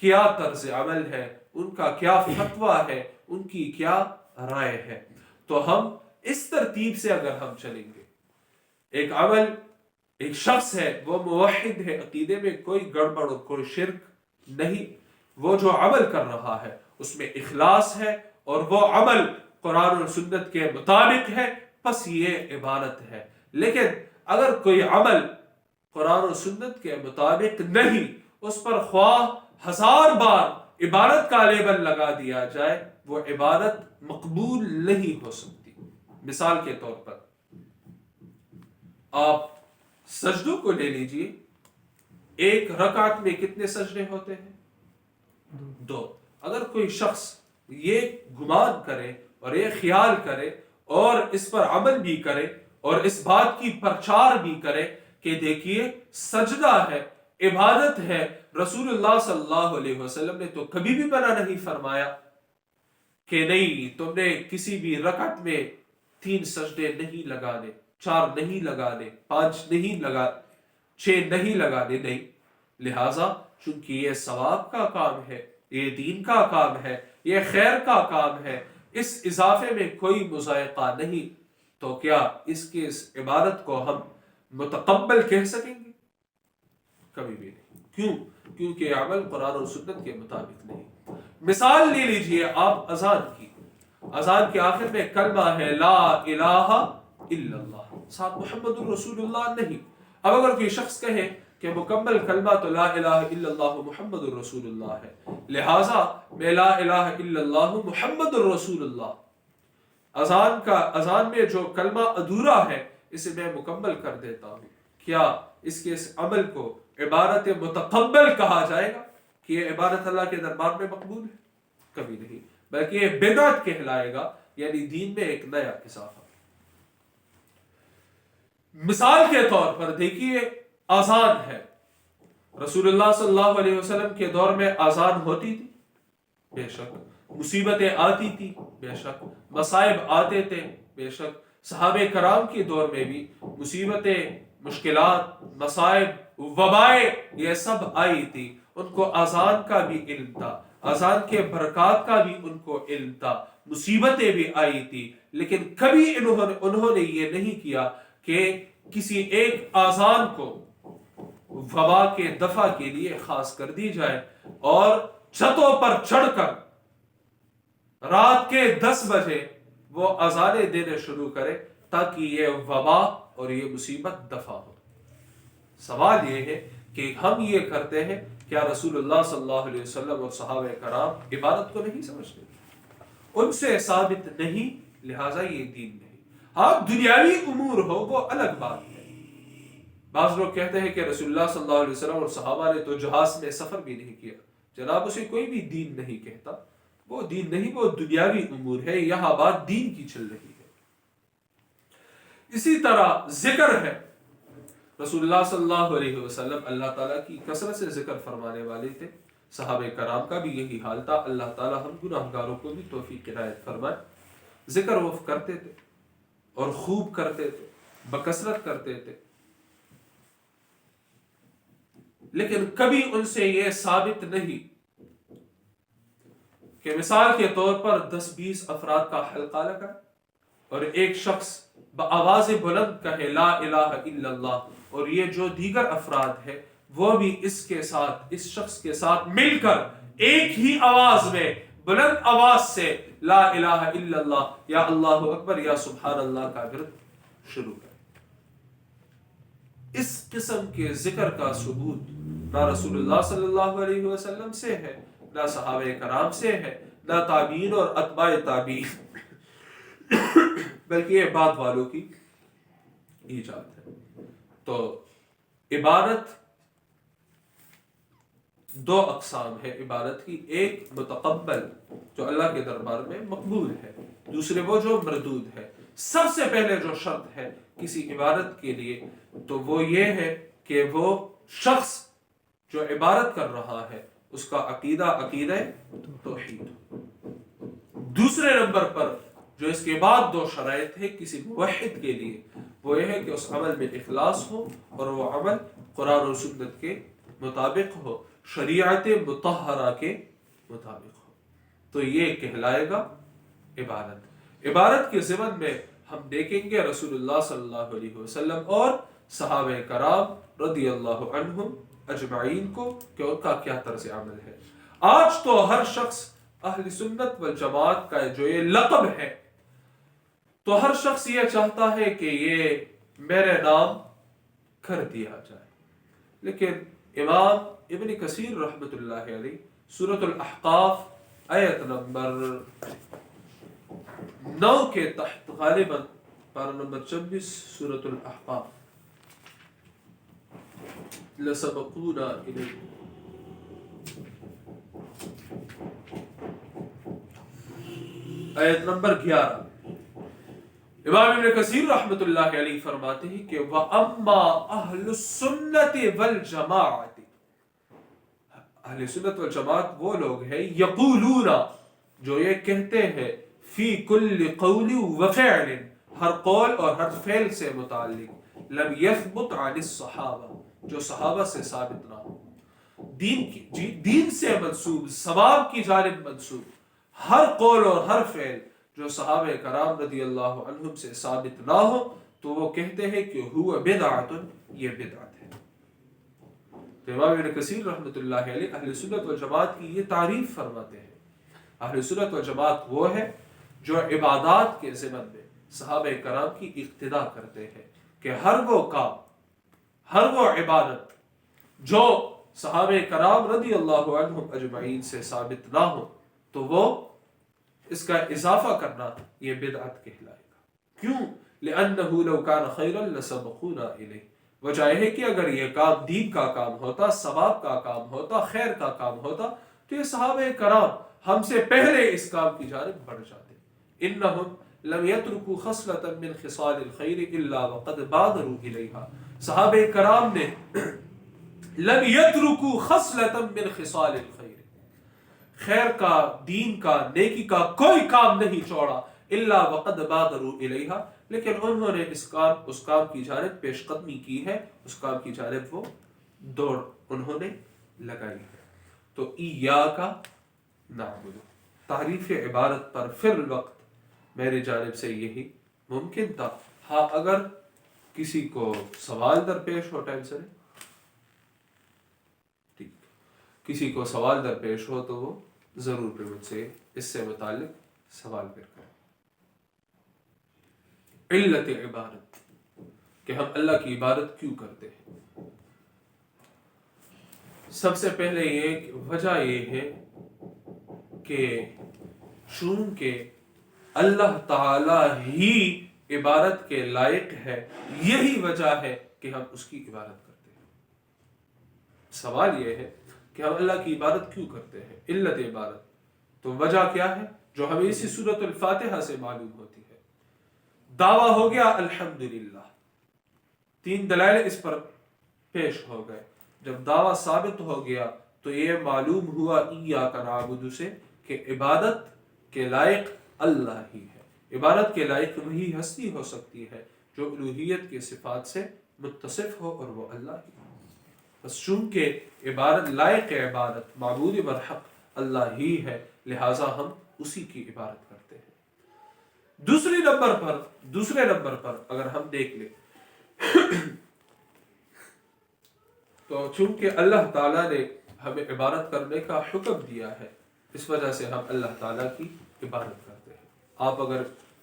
کیا طرز عمل ہے، ان کا کیا فتویٰ ہے، ان کی کیا رائے ہے۔ تو ہم اس ترتیب سے اگر ہم چلیں گے، ایک عمل، ایک شخص ہے وہ موحد ہے، عقیدے میں کوئی گڑبڑ اور کوئی شرک نہیں، وہ جو عمل کر رہا ہے اس میں اخلاص ہے اور وہ عمل قرآن و سنت کے مطابق ہے، بس یہ عبادت ہے۔ لیکن اگر کوئی عمل قرآن و سنت کے مطابق نہیں، اس پر خواہ 1000 بار عبادت کا لیبل لگا دیا جائے، وہ عبادت مقبول نہیں ہو سکتی۔ مثال کے طور پر آپ سجدوں کو لے لیجئے، ایک رکعت میں کتنے سجدے ہوتے ہیں؟ 2۔ اگر کوئی شخص یہ گمان کرے اور یہ خیال کرے اور اس پر عمل بھی کرے اور اس بات کی پرچار بھی کرے کہ دیکھیے سجدہ ہے، عبادت ہے، رسول اللہ صلی اللہ علیہ وسلم نے تو کبھی بھی منع نہیں فرمایا کہ نہیں تم نے کسی بھی رکعت میں 3 سجدے نہیں لگانے، 4 نہیں لگانے، 5 نہیں لگانے، 6 نہیں لگانے، نہیں۔ لہٰذا چونکہ یہ ثواب کا کام ہے، یہ دین کا کام ہے، یہ خیر کا کام ہے، اس اضافے میں کوئی مذائقہ نہیں، تو کیا اس کی اس عبادت کو ہم متقبل کہہ سکیں گے؟ کبھی بھی نہیں۔ کیوں؟ کیونکہ یہ عمل قرآن اور سنت کے مطابق نہیں۔ مثال لے لیجئے آپ اذان کی، اذان کے آخر میں کلمہ ہے لا الہ الا اللہ، ساتھ محمد الرسول اللہ نہیں۔ اب اگر کوئی شخص کہے کہ مکمل کلمہ تو لا الہ الا اللہ محمد الرسول اللہ ہے، لہٰذا میں لا الہ الا اللہ محمد الرسول اللہ، اذان میں جو کلمہ ادھورا ہے اسے میں مکمل کر دیتا ہوں، کیا اس کے اس عمل کو عبادت متقبل کہا جائے گا کہ یہ عبادت اللہ کے دربار میں مقبول ہے؟ کبھی نہیں، بلکہ یہ بدعت کہلائے گا، یعنی دین میں ایک نیا اضافہ۔ مثال کے طور پر دیکھیے آذان ہے، رسول اللہ صلی اللہ علیہ وسلم کے دور میں آذان ہوتی تھی، بے شک، مصیبتیں آتی تھی، بے شک، مصائب آتے تھے، بے شک، صحابہ کرام کے دور میں بھی مصیبتیں، مشکلات، مصائب، وبائیں یہ سب آئی تھی، ان کو آذان کا بھی علم تھا، آذان کے برکات کا بھی ان کو علم تھا، مصیبتیں بھی آئی تھی، لیکن کبھی انہوں نے یہ نہیں کیا کہ کسی ایک آذان کو وبا کے دفع کے لیے خاص کر دی جائے اور چھتوں پر چڑھ کر رات کے 10 بجے وہ اذانیں دینے شروع کرے تاکہ یہ وبا اور یہ مصیبت دفع ہو۔ سوال یہ ہے کہ ہم یہ کرتے ہیں، کیا رسول اللہ صلی اللہ علیہ وسلم اور صحابہ کرام عبادت کو نہیں سمجھتے؟ ان سے ثابت نہیں، لہٰذا یہ دین نہیں۔ ہاں دنیاوی امور ہو وہ الگ بات ہے۔ بعض لوگ کہتے ہیں کہ رسول اللہ صلی اللہ علیہ وسلم اور صحابہ نے تو جہاز میں سفر بھی نہیں کیا، جناب اسے کوئی بھی دین نہیں کہتا، وہ دین نہیں، وہ دنیاوی امور ہے، یہاں بات دین کی چل رہی ہے۔ اسی طرح ذکر ہے، رسول اللہ صلی اللہ علیہ وسلم اللہ تعالیٰ کی کثرت سے ذکر فرمانے والے تھے، صحابہ کرام کا بھی یہی حال تھا، اللہ تعالیٰ ہم گناہگاروں کو بھی توفیق عنایت فرمائے۔ ذکر وہ کرتے تھے اور خوب کرتے تھے، بکثرت کرتے تھے، لیکن کبھی ان سے یہ ثابت نہیں کہ مثال کے طور پر 10-20 افراد کا حلقہ لگا اور ایک شخص بآواز بلند کہے لا الہ الا اللہ، اور یہ جو دیگر افراد ہے وہ بھی اس کے ساتھ، اس شخص کے ساتھ مل کر ایک ہی آواز میں بلند آواز سے لا الہ الا اللہ یا اللہ اکبر یا سبحان اللہ کا ورد شروع کرے۔ اس قسم کے ذکر کا ثبوت نہ رسول اللہ صلی اللہ علیہ وسلم سے ہے، نہ صحابہ کرام سے ہے، نہ تابعین اور اتباع تابعین، بلکہ یہ بعد والوں کی ایجاد ہے۔ تو عبادت 2 اقسام ہے عبادت کی، ایک متقبل جو اللہ کے دربار میں مقبول ہے، دوسرے وہ جو مردود ہے۔ سب سے پہلے جو شرط ہے کسی عبادت کے لیے تو وہ یہ ہے کہ وہ شخص جو عبادت کر رہا ہے اس کا عقیدہ توحید۔ دوسرے نمبر پر جو اس کے بعد 2 شرائط ہے کسی موحد کے لیے، وہ یہ ہے کہ اس عمل میں اخلاص ہو اور وہ عمل قرآن و سنت کے مطابق ہو، شریعت مطہرہ کے مطابق ہو، تو یہ کہلائے گا عبادت۔ عبادت کے ضمن میں ہم دیکھیں گے رسول اللہ صلی اللہ علیہ وسلم اور صحابہ کرام رضی اللہ عنہم اجمعین کو کہ ان کا کیا طرز عمل ہے۔ آج تو ہر شخص اہل سنت والجماعت کا جو یہ لقب ہے تو ہر شخص یہ چاہتا ہے کہ یہ میرے نام کر دیا جائے، لیکن امام ابن کثیر رحمۃ اللہ علیہ سورۃ الاحقاف آیت نمبر 9 کے تحت غالباً پارہ نمبر 26 سورۃ الاحقاف لسبقونا الیہ، آیت نمبر 11، امام ابن کثیر رحمۃ اللہ علیہ فرماتے ہیں کہ وَأَمَّا أَهْلُ السُّنَّةِ وَالْجَمَاعَةِ، اہل سنت والجماعت وہ لوگ ہیں یقولون جو یہ کہتے ہیں فی کل قول وفعل، ہر قول اور ہر فعل سے متعلق لم یثبت عن الصحابہ، جو صحابہ سے ثابت نہ ہو، دین سے منسوب، ثواب کی جانب منسوب ہر قول اور ہر فعل جو صحابہ کرام رضی اللہ عنہم سے ثابت نہ ہو تو وہ کہتے ہیں کہ ہوا بدعت، یہ بدعت ہے۔ تو امام ابن کثیر رحمۃ اللہ علیہ اہل سنت والجماعت کی یہ تعریف فرماتے ہیں۔ اہل سنت والجماعت وہ ہے جو عبادات کے ضمن میں صحابہ کرام کی اقتداء کرتے ہیں کہ ہر وہ کام، ہر وہ عبادت جو صحابہ کرام رضی اللہ عنہم اجمعین سے ثابت نہ ہو تو وہ اس کا اضافہ کرنا یہ بدعت کہلائے گا۔ کیوں؟ لأنه لو كان خيرا لسبقونا إليه، وجہ ہے کہ اگر یہ کام دین کا کام ہوتا، ثواب کا کام ہوتا، خیر کا کام ہوتا تو یہ صحابہ کرام ہم سے پہلے اس کام کی جانب بڑھ جاتے۔ انہم لم يتركوا خصلة من خصال الخير الا وقد بادروا إليها، صحابہ کرام نے لم يتركوا خصلة من خصال الخير، خیر کا، دین کا، نیکی کا کوئی کام نہیں چھوڑا الا وقد بادروا الیہا، لیکن انہوں نے اس کام کی جانب پیش قدمی کی ہے، اس کام کی جانب وہ دوڑ انہوں نے لگائی ہے۔ تو ایاک نعبد، تعریف عبارت پر فی الوقت میری جانب سے یہی ممکن تھا۔ ہاں اگر کسی کو سوال درپیش ہو، ٹائم سے ٹھیک، کسی کو سوال درپیش ہو تو وہ ضرور پھر مجھ سے اس سے متعلق سوال پھر کریں۔ علت عبادت، کہ ہم اللہ کی عبادت کیوں کرتے ہیں؟ سب سے پہلے یہ وجہ یہ ہے کہ چونکہ اللہ تعالی ہی عبادت کے لائق ہے، یہی وجہ ہے کہ ہم اس کی عبادت کرتے ہیں۔ سوال یہ ہے کہ ہم اللہ کی عبادت کیوں کرتے ہیں؟ علت عبادت، تو وجہ کیا ہے جو ہمیں اسی سورۃ الفاتحہ سے معلوم ہوتی ہے۔ دعویٰ ہو گیا الحمدللہ، 3 دلائل اس پر پیش ہو گئے۔ جب دعویٰ ثابت ہو گیا تو یہ معلوم ہوا ایاک نعبد سے کہ عبادت کے لائق اللہ ہی ہے۔ عبادت کے لائق وہی ہستی ہو سکتی ہے جو الوہیت کے صفات سے متصف ہو، اور وہ اللہ ہی ہے۔ بس چونکہ عبادت، لائق عبادت، معبود برحق اللہ ہی ہے، لہٰذا ہم اسی کی عبادت کرتے ہیں۔ دوسرے نمبر پر اگر ہم دیکھ لیں تو چونکہ اللہ تعالیٰ نے ہمیں عبادت کرنے کا حکم دیا ہے، اس وجہ سے ہم اللہ تعالیٰ کی عبادت کرتے ہیں۔ آپ اگر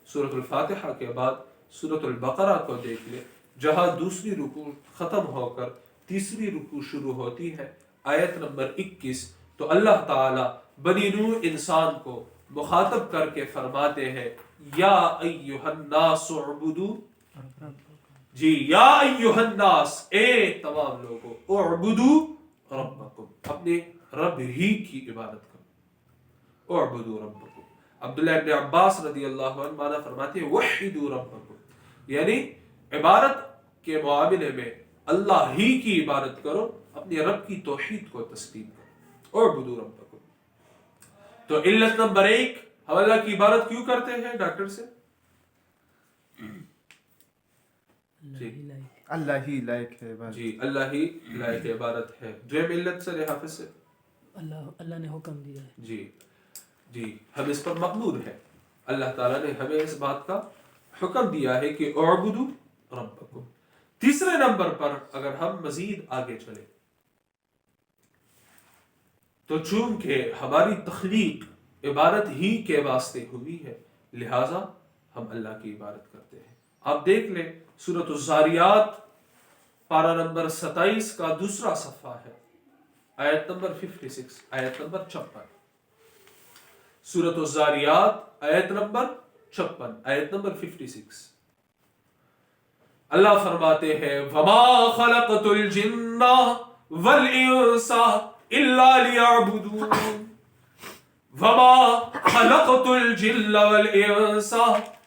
سورۃ الفاتحہ کے بعد سورۃ البقرہ کو دیکھ لیں، جہاں دوسری رکوع ختم ہو کر تیسری رکوع شروع ہوتی ہے، آیت نمبر 21، تو اللہ تعالیٰ بنی نوع انسان کو مخاطب کر کے فرماتے ہیں یا ایہا الناس اعبدوا، جی یا ایہا الناس، اے تمام لوگوں، اعبدوا ربکم، اپنے رب ہی کی عبادت کرو، اعبدوا ربکم۔ عبداللہ ابن عباس رضی اللہ عنہ مانا فرماتے ہیں وحدوا ربکم، یعنی عبادت کے معاملے میں اللہ ہی کی عبادت کرو، اپنے رب کی توحید کو تسلیم کرو، اعبدوا ربکم۔ تو علت نمبر 1، ہم اللہ کی عبادت کیوں کرتے ہیں؟ ڈاکٹر سے اللہ ہی لائق ہے عبادت، جی اللہ ہی لائق عبادت ہے۔ دویم علت سے حافظ سے اللہ نے حکم دیا ہے، جی ہم اس پر مأمور ہیں، اللہ تعالیٰ نے ہمیں اس بات کا حکم دیا ہے کہ اعبدوا ربکم۔ تیسرے نمبر پر اگر ہم مزید آگے چلیں تو چونکہ ہماری تخلیق عبادت ہی کے واسطے ہوئی ہے، لہذا ہم اللہ کی عبادت کرتے ہیں۔ آپ دیکھ لیں سورۃ الذاریات پارہ نمبر 27 کا دوسرا صفحہ ہے، آیت نمبر 56، آیت نمبر 56۔ سورۃ الذاریات آیت نمبر 56، آیت نمبر 56۔ اللہ فرماتے ہیں وَمَا خَلَقْتُ الْجِنَّ وَالْإِنسَ إِلَّا لِيَعْبُدُونَ وَمَا خَلَقْتُ الْجِنَّ وَالْإِنسَ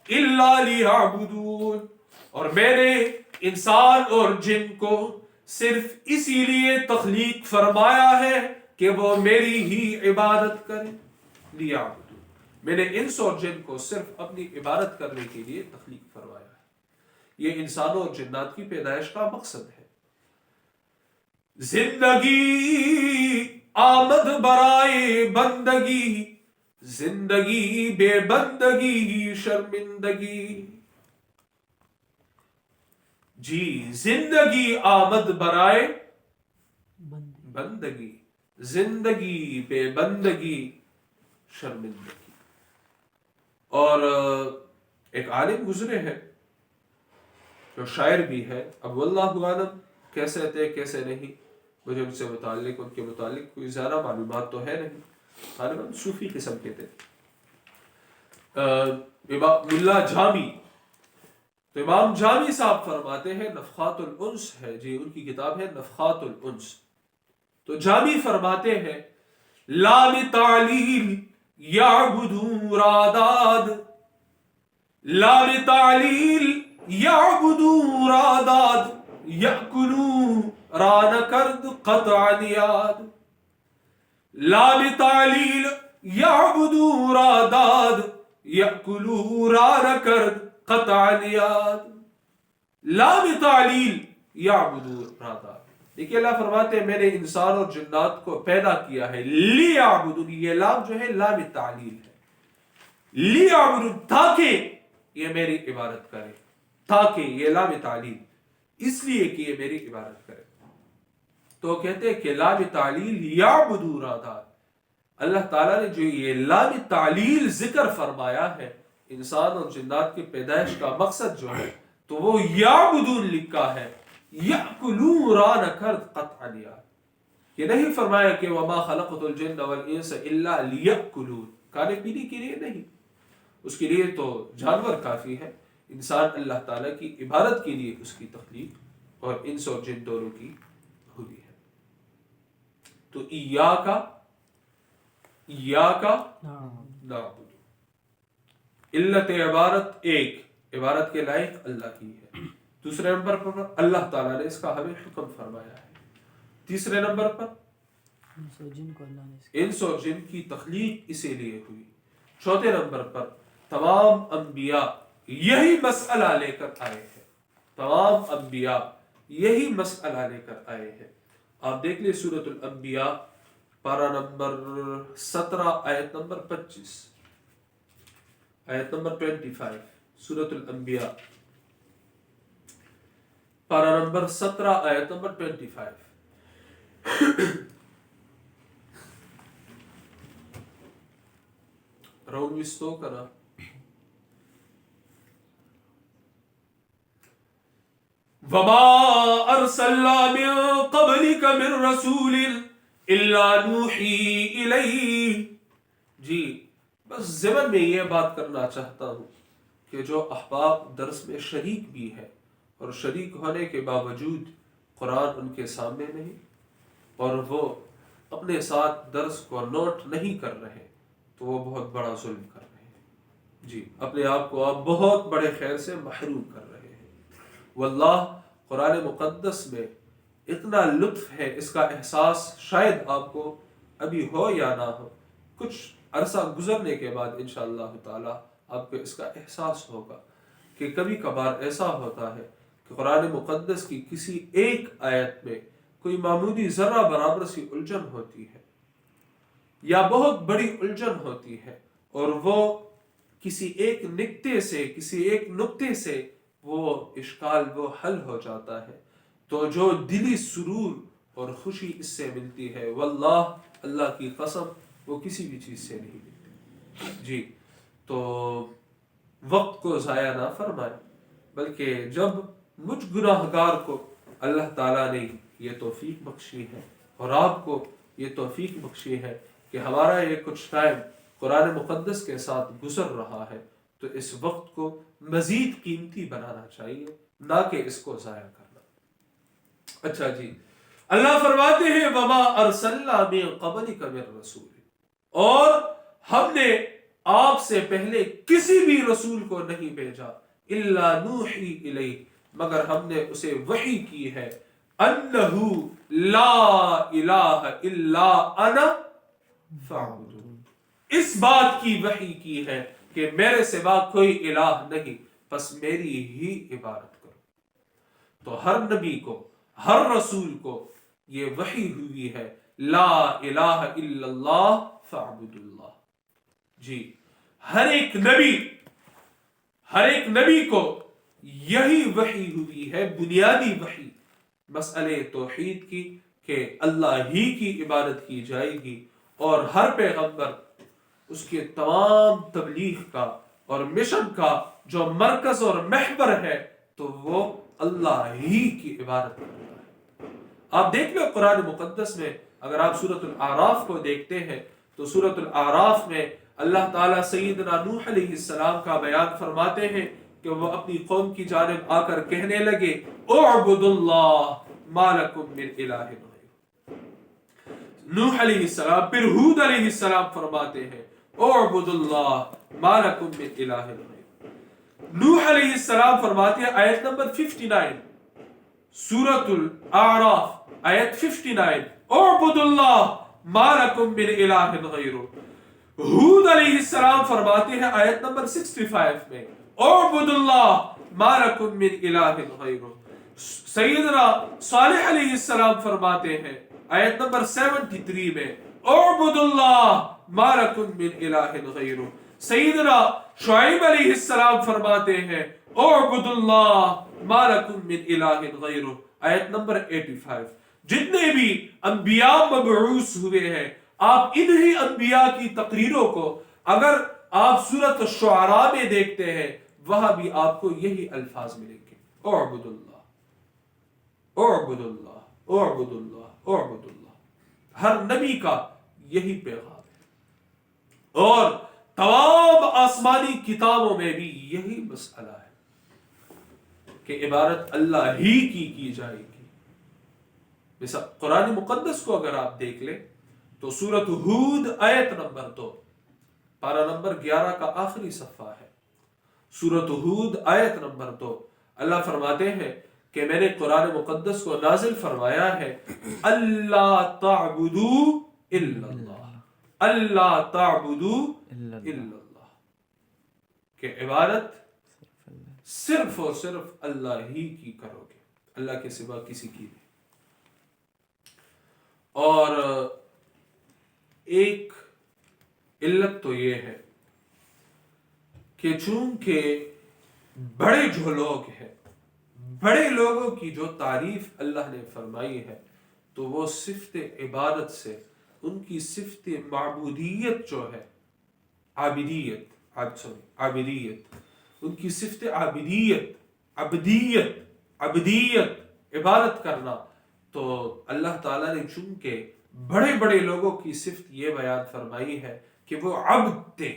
إِلَّا لِيَعْبُدُونَ، اور میں نے انسان اور جن کو صرف اسی لیے تخلیق فرمایا ہے کہ وہ میری ہی عبادت کریں۔ لِيَعْبُدُونَ، میں نے انس اور جن کو صرف اپنی عبادت کرنے کے لیے تخلیق فرمایا ہے۔ یہ انسانوں اور جنات کی پیدائش کا مقصد ہے۔ زندگی آمد برائے بندگی، زندگی بے بندگی شرمندگی۔ جی، زندگی آمد برائے بندگی، زندگی بے بندگی شرمندگی۔ اور ایک عالم گزرے ہیں جو شاعر بھی ہے، اب واللہ عالم کیسے تھے کیسے نہیں، مجھے ان سے متعلق ان کے متعلق کوئی زیادہ معلومات تو ہے نہیں، غالباً صوفی قسم کے تھے، ملا جامی۔ تو امام جامی صاحب فرماتے ہیں، نفخات الانس ہے جی، ان کی کتاب ہے نفخات الانس، تو جامی فرماتے ہیں لا لتعلیل یعبدو راداد، لا لتعلیل یعبدو راداد یأکلو ران کرد قطع نیاد، لا لتعلیل یعبدو راداد یأکلو ران کرد قطع نیاد، لا بتعلیل یعبدو راداد۔ دیکھیے اللہ فرماتے ہیں میں نے انسان اور جنات کو پیدا کیا ہے لیعبدون، یہ لام جو ہے لام تعلیل ہے، لیعبدون تاکہ یہ میری عبادت کرے، تاکہ یہ لام تعلیل اس لیے کہ یہ میری عبادت کرے۔ تو کہتے ہیں کہ لام تعلیل یعبدو راداد، اللہ تعالیٰ نے جو یہ لام تعلیل ذکر فرمایا ہے انسان اور جنات کی پیدائش کا مقصد جو ہے تو وہ یعبدون لکھا ہے، یأکلون ران کرد قطع نیاد۔ یہ نہیں فرمایا کہ وما خلقت الجن والانس الا لیأکلون، کھانے پینے کے لیے نہیں، اس کے لیے تو جانور کافی ہے، انسان اللہ تعالیٰ کی عبادت کے لیے اس کی تخلیق اور انس اور جن دونوں کی ہوئی ہے۔ تو ایاکا نعبد، علت عبارت ایک، عبارت کے لائق اللہ ہی ہے۔ دوسرے نمبر پر اللہ تعالیٰ نے اس کا ہمیں حکم فرمایا ہے۔ تیسرے نمبر پر انس اور جن کی تخلیق اسی لیے ہوئی۔ چوتھے نمبر پر تمام انبیاء یہی مسئلہ لے کر آئے ہیں، تمام انبیاء یہی مسئلہ لے کر آئے ہیں۔ آپ دیکھ لیں سورۃ الانبیاء پارہ نمبر 17 آیت نمبر 25، آیت نمبر 25، سورۃ الانبیاء پارہ نمبر 17 آیت نمبر 25۔ رونوستو کنا وَمَا أَرْسَلْنَا مِن قَبْلِكَ مِن رَّسُولٍ إِلَّا نُوحِي إِلَيْهِ۔ جی بس ضمن میں یہ بات کرنا چاہتا ہوں کہ جو احباب درس میں شریک بھی ہے اور شریک ہونے کے باوجود قرآن ان کے سامنے نہیں اور وہ اپنے ساتھ درس کو نوٹ نہیں کر رہے تو وہ بہت بڑا ظلم کر رہے ہیں، جی اپنے آپ کو آپ بہت بڑے خیر سے محروم کر رہے ہیں۔ واللہ قرآن مقدس میں اتنا لطف ہے، اس کا احساس شاید آپ کو ابھی ہو یا نہ ہو، کچھ عرصہ گزرنے کے بعد انشاءاللہ تعالی آپ کو اس کا احساس ہوگا کہ کبھی کبھار ایسا ہوتا ہے کہ قرآن مقدس کی کسی ایک آیت میں کوئی معمولی ذرہ برابر سی الجھن ہوتی ہے یا بہت بڑی الجھن ہوتی ہے، اور وہ کسی ایک نقطے سے وہ اشکال وہ حل ہو جاتا ہے، تو جو دلی سرور اور خوشی اس سے ملتی ہے، واللہ اللہ کی قسم وہ کسی بھی چیز سے نہیں ملتی۔ جی تو وقت کو ضائع نہ فرمائے، بلکہ جب مجھ گناہگار کو اللہ تعالیٰ نے یہ توفیق بخشی ہے اور آپ کو یہ توفیق بخشی ہے کہ ہمارا یہ کچھ ٹائم قرآن مقدس کے ساتھ گزر رہا ہے، تو اس وقت کو مزید قیمتی بنانا چاہیے، نہ کہ اس کو ضائع کرنا۔ اچھا جی، اللہ فرماتے ہیں وَمَا أَرْسَلْنَا مِن قَبْلِكَ مِن رَّسُولٍ، اور ہم نے آپ سے پہلے کسی بھی رسول کو نہیں بھیجا، إِلَّا نُوحِي إِلَيْهِ، مگر ہم نے اسے وحی کی ہے، أَنَّهُ لَا إِلَٰهَ إِلَّا أَنَا فَاعْبُدُونِ، اس بات کی وحی کی ہے کہ میرے سوا کوئی الہ نہیں، بس میری ہی عبادت کرو۔ تو ہر نبی کو، ہر رسول کو یہ وحی ہوئی ہے، لا الہ الا اللہ فاعبد اللہ۔ جی ہر ایک نبی کو یہی وحی ہوئی ہے، بنیادی وحی مسئلے توحید کی، کہ اللہ ہی کی عبادت کی جائے گی، اور ہر پیغمبر اس کے تمام تبلیغ کا اور مشن کا جو مرکز اور محور ہے تو وہ اللہ ہی کی عبادت کرتا ہے۔ آپ دیکھ لو قرآن مقدس میں، اگر آپ سورۃ الاعراف کو دیکھتے ہیں تو سورۃ الاعراف میں اللہ تعالیٰ سیدنا نوح علیہ السلام کا بیان فرماتے ہیں کہ وہ اپنی قوم کی جانب آ کر کہنے لگے اعبدوا اللہ ما لکم من الہ غیرہ۔ نوح علیہ السلام، پھر ہود علیہ السلام فرماتے ہیں اعبدوا اللہ ما لکم من الہ غیرہ۔ نوح علیہ السلام فرماتے ہیں آیت نمبر 59 سورۃ الاعراف آیت 59 اعبدوا اللہ ما لکم من الہ غیرہ۔ ہود علیہ السلام فرماتے ہیں آیت نمبر 65 میں اعبدوا اللہ ما لکم من الہ غیرہ۔ سیدنا صالح علیہ السلام فرماتے ہیں آیت نمبر 73 میں اعبدوا اللہ ما لکم من الہ غیرہ۔ سیدنا شعیب علیہ السلام فرماتے ہیں اعبدوا اللہ ما لکم من الہ غیرہ، آیت نمبر 85۔ جتنے بھی انبیاء مبعوث ہوئے ہیں، آپ انہی انبیاء کی تقریروں کو اگر آپ سورۃ الشعراء میں دیکھتے ہیں، وہاں بھی آپ کو یہی الفاظ ملیں گے، اعبدوا اللہ اعبدوا اللہ اعبدوا اللہ اعبدوا اللہ۔ ہر نبی کا یہی پیغام ہے، اور تمام آسمانی کتابوں میں بھی یہی مسئلہ ہے کہ عبادت اللہ ہی کی جائے گی۔ مثلا قرآن مقدس کو اگر آپ دیکھ لیں تو سورۃ ہود آیت نمبر 2، پارہ نمبر 11 کا آخری صفحہ ہے، سورۃ ہود آیت نمبر 2، اللہ فرماتے ہیں کہ میں نے قرآن مقدس کو نازل فرمایا ہے اللہ تعبدوا الا اللہ، اللہ تعبدوا الا اللہ، کہ عبادت صرف اور صرف اللہ ہی کی کرو گے، اللہ کے سوا کسی کی نہیں۔ اور ایک علت تو یہ ہے کہ چونکہ بڑے جو لوگ ہیں، بڑے لوگوں کی جو تعریف اللہ نے فرمائی ہے، تو وہ صفت عبادت سے ان کی صفت معبودیت جو ہے، عابدیت ان کی صفت عبدیت عبادت کرنا، تو اللہ تعالیٰ نے چونکہ بڑے بڑے لوگوں کی صفت یہ بیان فرمائی ہے کہ وہ عبد تھے،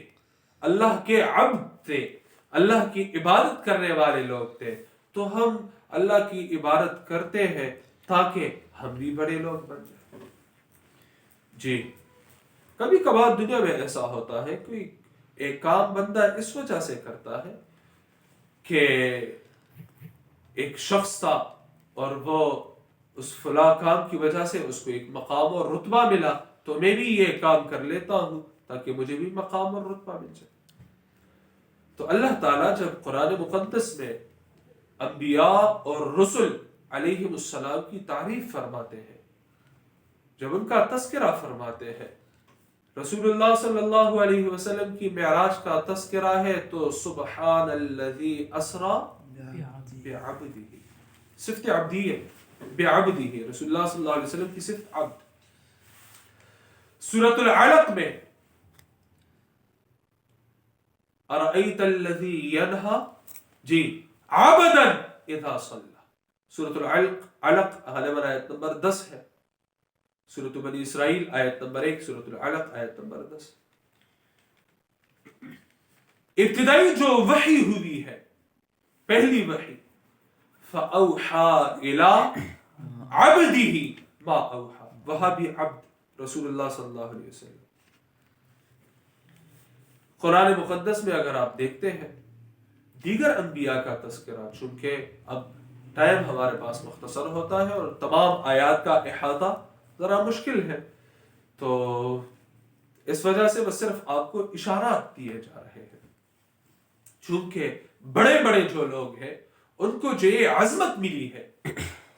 اللہ کے عبد تھے، اللہ کی عبادت کرنے والے لوگ تھے، تو ہم اللہ کی عبادت کرتے ہیں تاکہ ہم بھی بڑے لوگ بن جائیں۔ جی کبھی کبھار دنیا میں ایسا ہوتا ہے، کوئی ایک کام بندہ اس وجہ سے کرتا ہے کہ ایک شخص تھا اور وہ اس فلاں کام کی وجہ سے اس کو ایک مقام اور رتبہ ملا، تو میں بھی یہ کام کر لیتا ہوں تاکہ مجھے بھی مقام اور رتبہ مل جائے۔ تو اللہ تعالیٰ جب قرآن مقدس میں انبیاء اور رسل علیہم السلام کی تعریف فرماتے ہیں، جب ان کا تذکرہ فرماتے ہیں، رسول اللہ صلی اللہ علیہ وسلم کی معراج کا تذکرہ ہے تو سبحان الذی اسرا بعبدہ، صفت عبدیہ بعبدہ، رسول اللہ صلی اللہ علیہ وسلم کی صفت عبد۔ سورۃ العلق میں ارأیت الذی ینہا جی عبدا اذا صلی، سورۃ العلق غالباً آیت نمبر 10 ہے، سورۃ بنی اسرائیل آیت نمبر 1، سورۃ العلق آیت نمبر 10۔ ابتدائی جو وحی ہوئی ہے، پہلی وحی، فَأَوْحَى إِلَىٰ عَبْدِهِ مَا أَوْحَى، وہاں بھی عبد رسول اللہ صلی اللہ علیہ وسلم۔ قرآن مقدس میں اگر آپ دیکھتے ہیں دیگر انبیاء کا تذکرہ، چونکہ اب ٹائم ہمارے پاس مختصر ہوتا ہے اور تمام آیات کا احاطہ ذرا مشکل ہے، تو اس وجہ سے بس صرف آپ کو اشارات دیے جا رہے ہیں۔ چونکہ بڑے بڑے جو لوگ ہیں ان کو جو یہ عظمت ملی ہے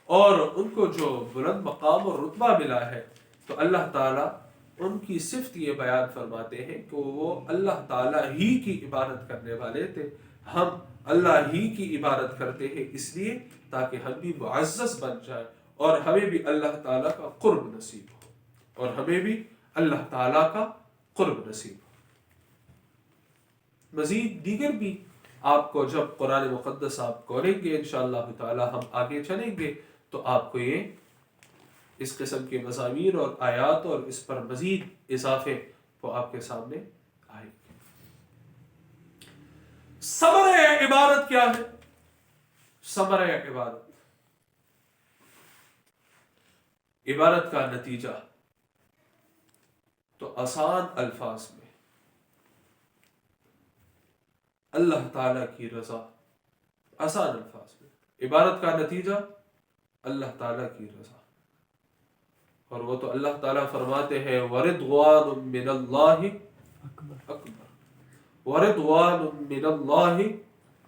اور ان کو جو بلند مقام اور رتبہ ملا ہے، تو اللہ تعالیٰ ان کی صفت یہ بیان فرماتے ہیں کہ وہ اللہ تعالیٰ ہی کی عبادت کرنے والے تھے۔ ہم اللہ ہی کی عبادت کرتے ہیں اس لیے تاکہ ہم بھی معزز بن جائیں اور ہمیں بھی اللہ تعالیٰ کا قرب نصیب ہو، اور ہمیں بھی اللہ تعالیٰ کا قرب نصیب ہو۔ مزید دیگر بھی آپ کو جب قرآن مقدس آپ کھولیں گے انشاءاللہ تعالی، ہم آگے چلیں گے تو آپ کو یہ اس قسم کے مضامین اور آیات اور اس پر مزید اضافے وہ آپ کے سامنے آئیں گے۔ ثمرہ عبادت کیا ہے؟ ثمرہ عبادت، عبادت کا نتیجہ تو آسان الفاظ میں اللہ تعالیٰ کی رضا، آسان الفاظ میں عبادت کا نتیجہ اللہ تعالیٰ کی رضا، اور وہ تو اللہ تعالیٰ فرماتے ہیں وَرِضْوَانٌ مِّنَ اللَّهِ أَكْبَرُ، وَرِضْوَانٌ مِّنَ اللَّهِ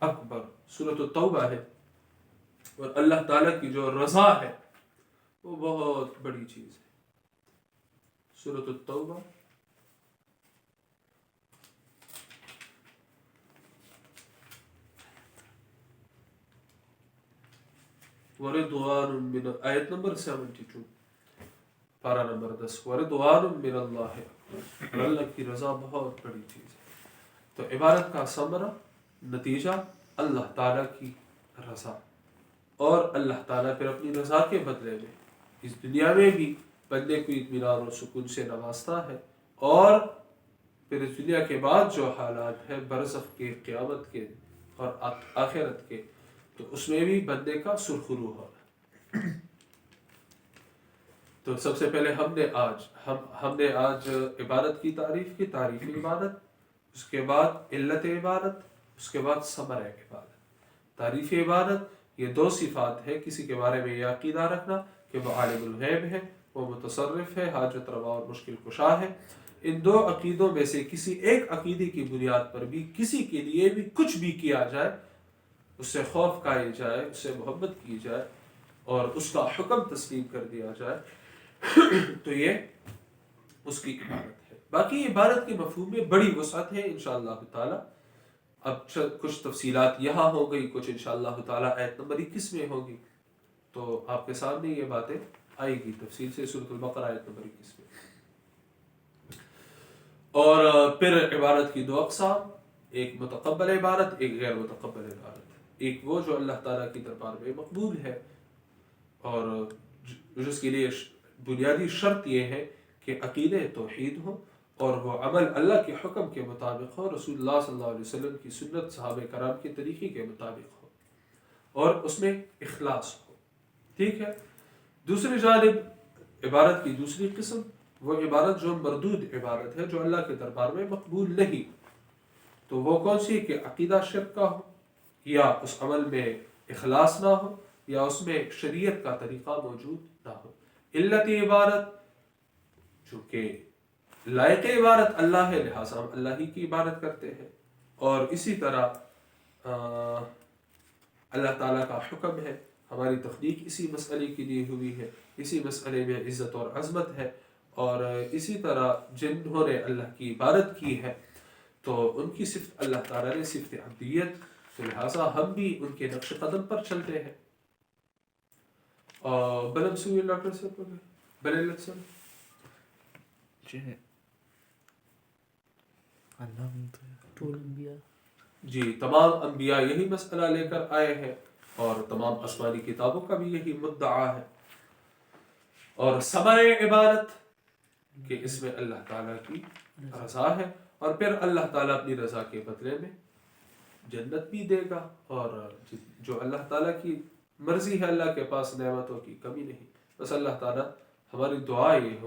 أَكْبَرُ، سورۃ التوبہ ہے، اور اللہ تعالیٰ کی جو رضا ہے وہ بہت بڑی چیز ہے۔ سورۃ التوبہ وَرِضْوَانٌ مِّنَ، آیت نمبر 72، پارہ نمبر 10، وَرِضْوَانٌ مِّنَ اللَّهِ، اور اللہ کی رضا بہت بڑی چیز ہے۔ تو عبادت کا ثمرہ، نتیجہ اللہ تعالیٰ کی رضا، اور اللہ تعالیٰ پھر اپنی رضا کے بدلے میں اس دنیا میں بھی بندے کو اطمینان اور سکون سے نوازتا ہے، اور پھر اس دنیا کے بعد جو حالات ہے برزخ کے، قیامت کے اور آخرت کے، تو اس میں بھی بندے کا سرخرو ہونا۔ تو سب سے پہلے ہم نے آج عبادت کی تعریف کی، تعریف عبادت، اس کے بعد علت عبادت، اس کے بعد ثمرہ عبادت۔ تعریف عبادت یہ دو صفات ہے، کسی کے بارے میں یہ عقیدہ رکھنا کہ وہ عالم الغیب ہے، وہ متصرف ہے، حاجت روا اور مشکل کشا ہے۔ ان دو عقیدوں میں سے کسی ایک عقیدے کی بنیاد پر بھی کسی کے لیے بھی کچھ بھی کیا جائے، اس سے خوف کھائی جائے، اس سے محبت کی جائے اور اس کا حکم تسلیم کر دیا جائے، تو یہ اس کی عبادت ہے۔ باقی عبادت کے مفہوم میں بڑی وسعت ہے انشاءاللہ تعالی۔ اب کچھ تفصیلات یہاں ہو گئی، کچھ انشاءاللہ تعالی آیت نمبر 21 میں ہوگی، تو آپ کے سامنے یہ باتیں آئے گی تفصیل سے سورۃ البقرہ آیت نمبر 21 میں۔ اور پھر عبادت کی دو اقسام، ایک متقبل عبادت، ایک غیر متقبل عبادت۔ ایک وہ جو اللہ تعالیٰ کی دربار میں مقبول ہے، اور جس کے لیے بنیادی شرط یہ ہے کہ عقیدہ توحید ہو اور وہ عمل اللہ کے حکم کے مطابق ہو، رسول اللہ صلی اللہ علیہ وسلم کی سنت، صحابہ کرام کے طریقے کے مطابق ہو، اور اس میں اخلاص ہو۔ ٹھیک ہے۔ دوسری جانب عبادت کی دوسری قسم وہ عبادت جو مردود عبادت ہے، جو اللہ کے دربار میں مقبول نہیں، تو وہ کون سی کہ عقیدہ شرک کا ہو، یا اس عمل میں اخلاص نہ ہو، یا اس میں شریعت کا طریقہ موجود نہ ہو۔ علت عبادت، چونکہ لائق عبادت اللہ ہے لہٰذا ہم اللہ ہی کی عبادت کرتے ہیں، اور اسی طرح اللہ تعالیٰ کا حکم ہے، ہماری تخلیق اسی مسئلے کے لیے ہوئی ہے، اسی مسئلے میں عزت اور عظمت ہے، اور اسی طرح جنہوں نے اللہ کی عبادت کی ہے تو ان کی صفت اللہ تعالیٰ نے صفت عبدیت، تو لہٰذا ہم بھی ان کے نقش قدم پر چلتے ہیں. اور بلم سوئی ڈاکٹر صاحب بلے لکسن ٹول انبیاء جی تمام انبیاء یہی مسئلہ لے کر آئے ہیں اور تمام آسمانی کتابوں کا بھی یہی مدعا ہے. اور ثمر عبادت کہ اس میں اللہ تعالیٰ کی رضا ہے، اور پھر اللہ تعالیٰ اپنی رضا کے بدلے میں جنت بھی دے گا. اور جو اللہ تعالیٰ کی مرضی ہے، اللہ کے پاس نعمتوں کی کمی نہیں. بس اللہ تعالیٰ ہماری دعا یہ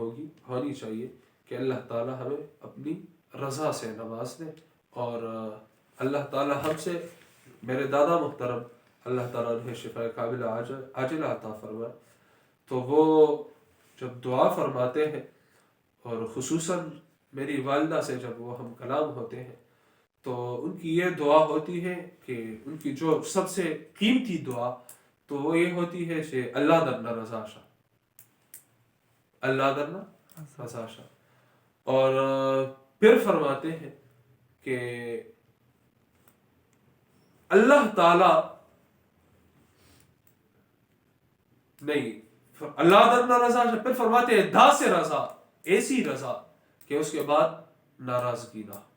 ہونی چاہیے کہ اللہ تعالیٰ ہمیں اپنی رضا سے نواز دے. اور اللہ تعالیٰ ہم سے، میرے دادا محترم اللہ تعالیٰ انہیں شفا کامل عاجلہ عطا فرمائے، تو وہ جب دعا فرماتے ہیں اور خصوصاً میری والدہ سے جب وہ ہم کلام ہوتے ہیں تو ان کی یہ دعا ہوتی ہے کہ ان کی جو سب سے قیمتی دعا تو وہ یہ ہوتی ہے کہ اللہ درنا رضا شاہ، اللہ درنا رضا شاہ. اور پھر فرماتے ہیں کہ اللہ تعالی نہیں، اللہ درنا رضا شاہ، پھر فرماتے ہیں دا سے رضا، ایسی رضا کہ اس کے بعد ناراضگی نہ ہو،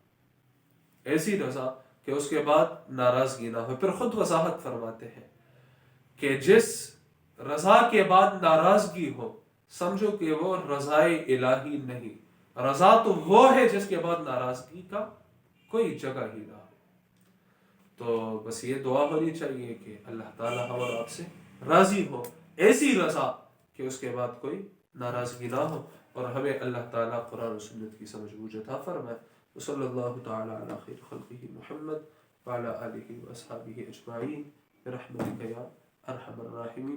ایسی رضا کہ اس کے بعد ناراضگی نہ ہو. پھر خود وضاحت فرماتے ہیں کہ جس رضا کے بعد ناراضگی ہو سمجھو کہ وہ رضائے الہی نہیں. رضا تو وہ ہے جس کے بعد ناراضگی کا کوئی جگہ ہی نہ ہو. تو بس یہ دعا ہونی چاہیے کہ اللہ تعالیٰ ہم اور آپ سے راضی ہو، ایسی رضا کہ اس کے بعد کوئی ناراضگی نہ ہو. اور ہمیں اللہ تعالیٰ قرآن و سنت کی سمجھ بوجھ عطا فرمائے. وصلی اللہ تعالیٰ علی خیر خلقہ محمد وعلی آلہ واصحابہ اجمعین برحمتک یا ارحم الراحمین.